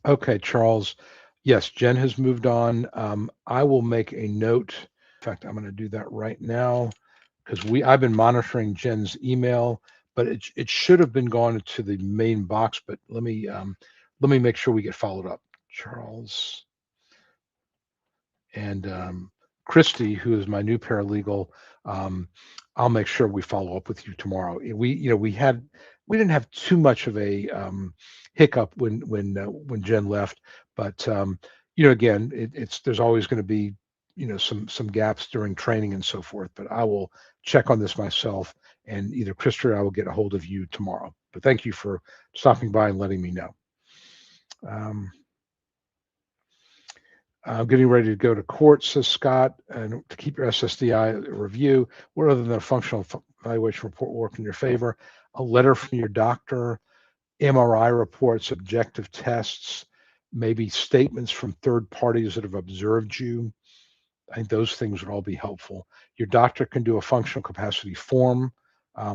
Okay, Charles. Yes, Jen has moved on. I will make a note. In fact, I'm going to do that right now because I've been monitoring Jen's email, but it should have been gone to the main box. But let me make sure we get followed up. Charles and Christy, who is my new paralegal. I'll make sure we follow up with you tomorrow. We didn't have too much of a hiccup when Jen left, but again, there's always going to be some gaps during training and so forth. But I will check on this myself, and either Christy or I will get a hold of you tomorrow. But thank you for stopping by and letting me know. I'm getting ready to go to court, says Scott, and to keep your SSDI review. What other than a functional evaluation report will work in your favor? A letter from your doctor, MRI reports, objective tests, maybe statements from third parties that have observed you. I think those things would all be helpful. Your doctor can do a functional capacity form,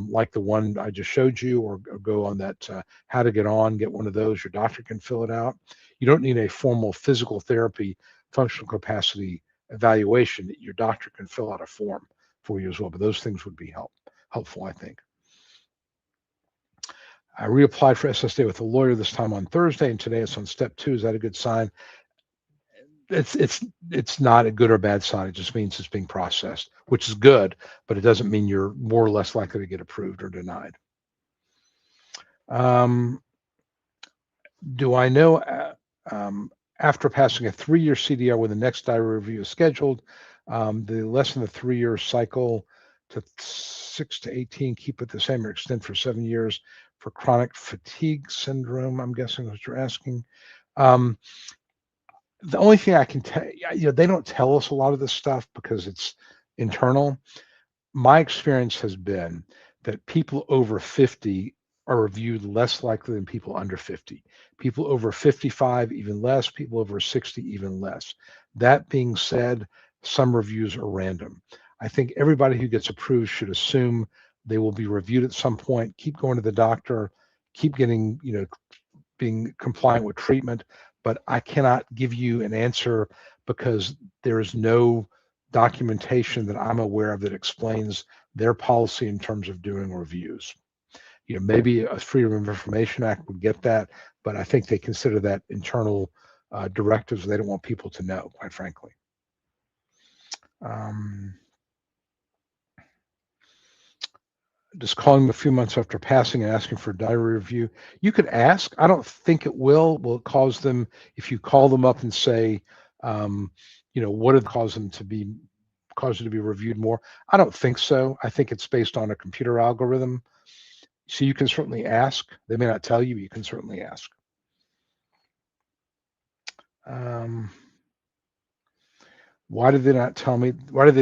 like the one I just showed you, or go on that how to get on, get one of those. Your doctor can fill it out. You don't need a formal physical therapy functional capacity evaluation. Your doctor can fill out a form for you as well, but those things would be helpful, I think. I reapplied for SSDI with a lawyer this time on Thursday, and today it's on step 2. Is that a good sign? It's not a good or bad sign. It just means it's being processed, which is good, but it doesn't mean you're more or less likely to get approved or denied. Do I know after passing a 3-year CDR when the next diary review is scheduled, the less than the 3-year cycle to 6 to 18, keep it the same or extend for 7 years for chronic fatigue syndrome? I'm guessing what you're asking. The only thing I can tell they don't tell us a lot of this stuff because it's internal. My experience has been that people over 50 are reviewed less likely than people under 50. People over 55, even less. People over 60, even less. That being said, some reviews are random. I think everybody who gets approved should assume they will be reviewed at some point. Keep going to the doctor. Keep getting, being compliant with treatment. But I cannot give you an answer because there is no documentation that I'm aware of that explains their policy in terms of doing reviews. Maybe a Freedom of Information Act would get that, but I think they consider that internal directives. They don't want people to know, quite frankly. Just calling them a few months after passing and asking for a diary review. You could ask. I don't think it will. Will it cause them, if you call them up and say, what did cause you to be reviewed more? I don't think so. I think it's based on a computer algorithm. So you can certainly ask. They may not tell you, but you can certainly ask. Why did they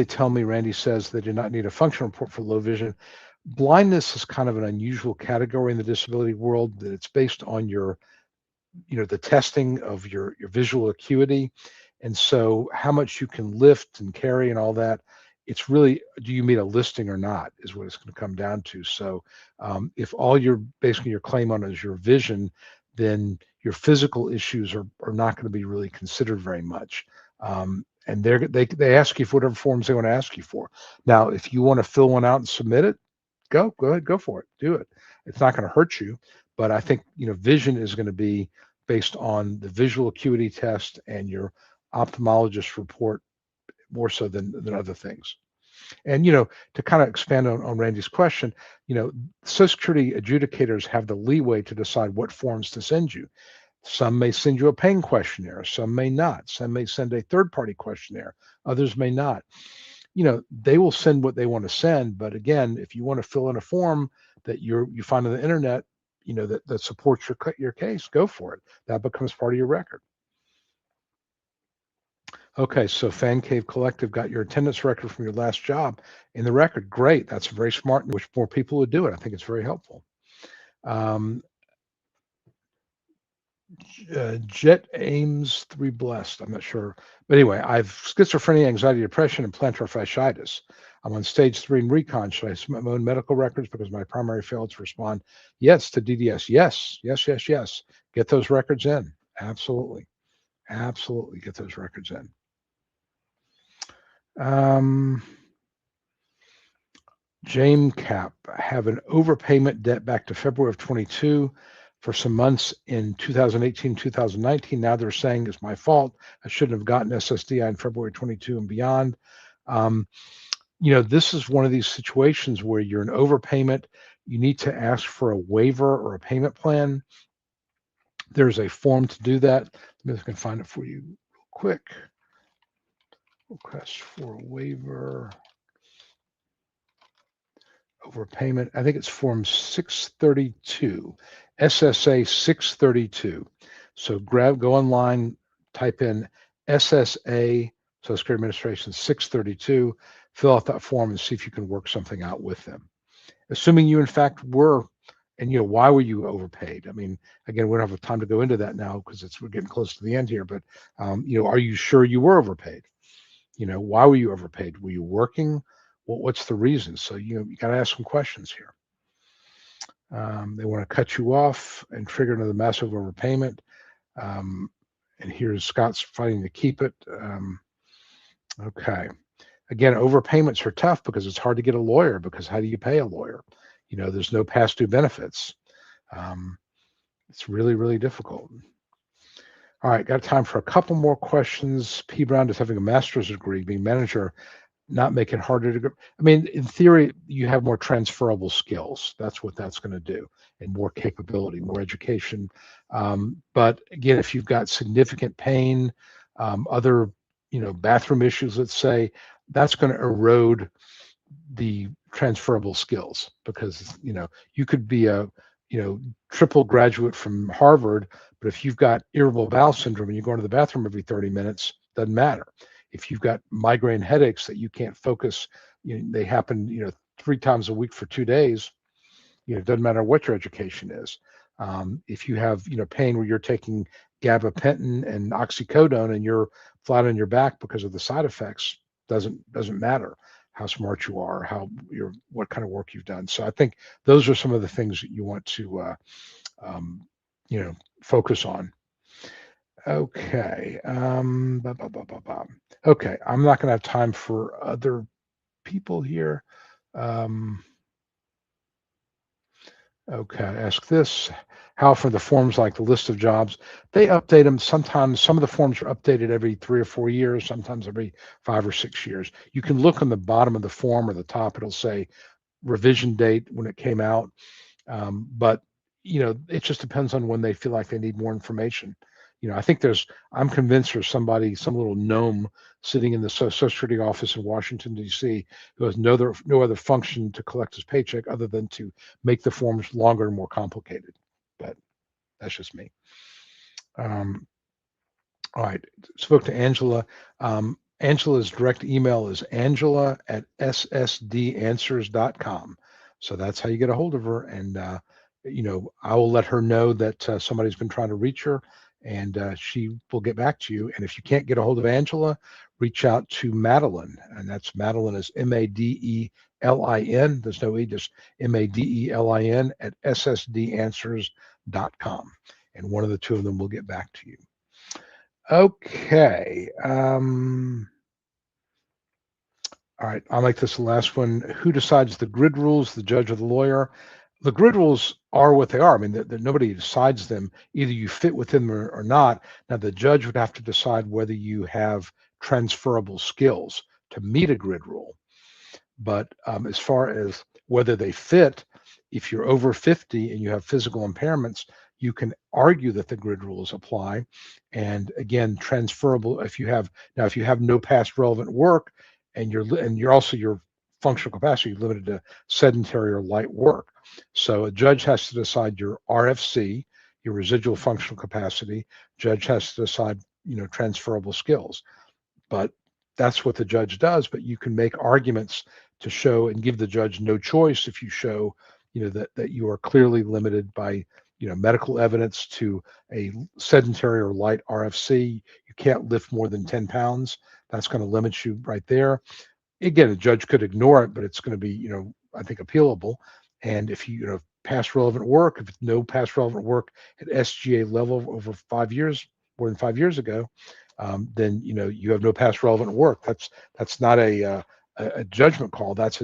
tell me, Randy says they did not need a function report for low vision, Blindness is kind of an unusual category in the disability world, that it's based on your, the testing of your visual acuity. And so how much you can lift and carry and all that, it's really, do you meet a listing or not, is what it's going to come down to. So if all you're basing your claim on is your vision, then your physical issues are not going to be really considered very much. And they ask you for whatever forms they want to ask you for. Now, if you want to fill one out and submit it, go ahead, go for it, do it. It's not going to hurt you. But I think, vision is going to be based on the visual acuity test and your ophthalmologist report more so than other things. And to kind of expand on Randy's question, Social Security adjudicators have the leeway to decide what forms to send you. Some may send you a pain questionnaire, some may not. Some may send a third-party questionnaire, others may not. They will send what they want to send, but again, if you want to fill in a form that you find on the internet, that supports your case, go for it. That becomes part of your record. Okay, so Fan Cave Collective got your attendance record from your last job in the record. Great, that's very smart. Wish more people would do it. I think it's very helpful. Jet Ames 3 Blessed. I'm not sure. But anyway, I've schizophrenia, anxiety, depression, and plantar fasciitis. I'm on stage 3 in recon. Should I submit my own medical records because my primary failed to respond? Yes to DDS. Yes. Get those records in. Absolutely. Absolutely get those records in. Jane Cap, I have an overpayment debt back to February of 22 for some months in 2018, 2019. Now they're saying it's my fault. I shouldn't have gotten SSDI in February 22 and beyond. This is one of these situations where you're an overpayment. You need to ask for a waiver or a payment plan. There's a form to do that. Let me see if I can find it for you real quick. Request for a waiver. Overpayment. I think it's form 632, SSA 632. So go online, type in SSA, Social Security Administration 632, fill out that form and see if you can work something out with them. Assuming you in fact were, and why were you overpaid? I mean, again, we don't have time to go into that now because we're getting close to the end here, but are you sure you were overpaid? Why were you overpaid? Were you working? What's the reason? So you got to ask some questions here. They want to cut you off and trigger another massive overpayment. And here's Scott's fighting to keep it. Okay. Again, overpayments are tough because it's hard to get a lawyer, because how do you pay a lawyer? There's no past due benefits. It's really, really difficult. All right, got time for a couple more questions. P. Brown is having a master's degree, being manager, not make it harder to. I mean, in theory, you have more transferable skills. That's what that's going to do, and more capability, more education. But again, if you've got significant pain, other, bathroom issues, let's say, that's going to erode the transferable skills, because you could be a triple graduate from Harvard, but if you've got irritable bowel syndrome and you go to the bathroom every 30 minutes, doesn't matter. If you've got migraine headaches that you can't focus, they happen 3 times a week for 2 days, it doesn't matter what your education is. If you have pain where you're taking gabapentin and oxycodone and you're flat on your back because of the side effects, doesn't matter how smart you are, what kind of work you've done. So I think those are some of the things that you want to focus on. Okay. Okay, I'm not going to have time for other people here. Okay, ask this. How for the forms like the list of jobs, they update them sometimes. Some of the forms are updated every 3 or 4 years, sometimes every 5 or 6 years. You can look on the bottom of the form or the top, it'll say revision date when it came out. But it just depends on when they feel like they need more information. I think I'm convinced there's some little gnome sitting in the Social Security office in Washington, D.C., who has no other function to collect his paycheck other than to make the forms longer and more complicated. But that's just me. All right. Spoke to Angela. Angela's direct email is angela@ssdanswers.com. So that's how you get a hold of her. And, I will let her know that somebody's been trying to reach her, and she will get back to you. And if you can't get a hold of Angela, reach out to Madeline. And that's Madeline is Madelin. There's no E, just Madelin at ssdanswers.com. And one of the two of them will get back to you. Okay. All right, I'll make this the last one. Who decides the grid rules, the judge or the lawyer? The grid rules are what they are. I mean, nobody decides them. Either you fit within them or not. Now, the judge would have to decide whether you have transferable skills to meet a grid rule. But as far as whether they fit, if you're over 50 and you have physical impairments, you can argue that the grid rules apply. And again, transferable. If you have no past relevant work, and you're also your functional capacity limited to sedentary or light work. So a judge has to decide your RFC, your residual functional capacity. Judge has to decide, transferable skills. But that's what the judge does. But you can make arguments to show and give the judge no choice if you show, that you are clearly limited by, medical evidence to a sedentary or light RFC. You can't lift more than 10 pounds. That's going to limit you right there. Again, a judge could ignore it, but it's going to be, I think, appealable. And if you, past relevant work, if no past relevant work at SGA level over 5 years, more than 5 years ago, then you have no past relevant work. That's not a judgment call. That's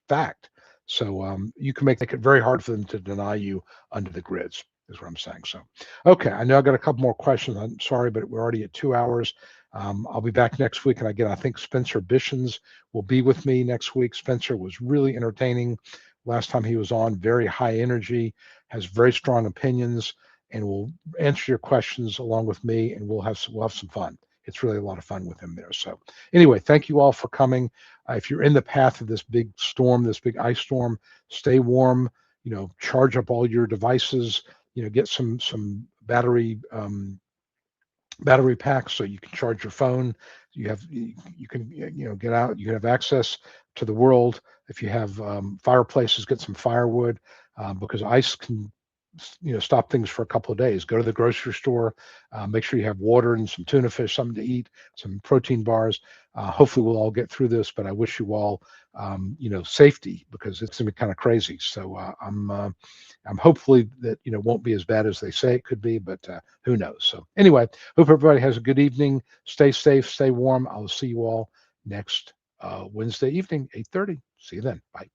fact. So you can make it very hard for them to deny you under the grids, is what I'm saying. So, okay, I know I got a couple more questions. I'm sorry, but we're already at 2 hours. I'll be back next week, and again, I think Spencer Bishens will be with me next week. Spencer was really entertaining last time he was on. Very high energy, has very strong opinions, and will answer your questions along with me, and we'll have some fun. It's really a lot of fun with him there. So anyway, thank you all for coming. If you're in the path of this big storm, this big ice storm, stay warm. Charge up all your devices. Get some battery packs so you can charge your phone. You can get out. You have access to the world. If you have fireplaces, get some firewood because ice can stop things for a couple of days. Go to the grocery store, make sure you have water and some tuna fish, something to eat, some protein bars. Hopefully we'll all get through this, but I wish you all safety, because it's gonna be kind of crazy. So I'm hopefully that won't be as bad as they say it could be, but who knows. So anyway, hope everybody has a good evening. Stay safe, stay warm. I'll see you all next Wednesday evening, 8:30. See you then. Bye.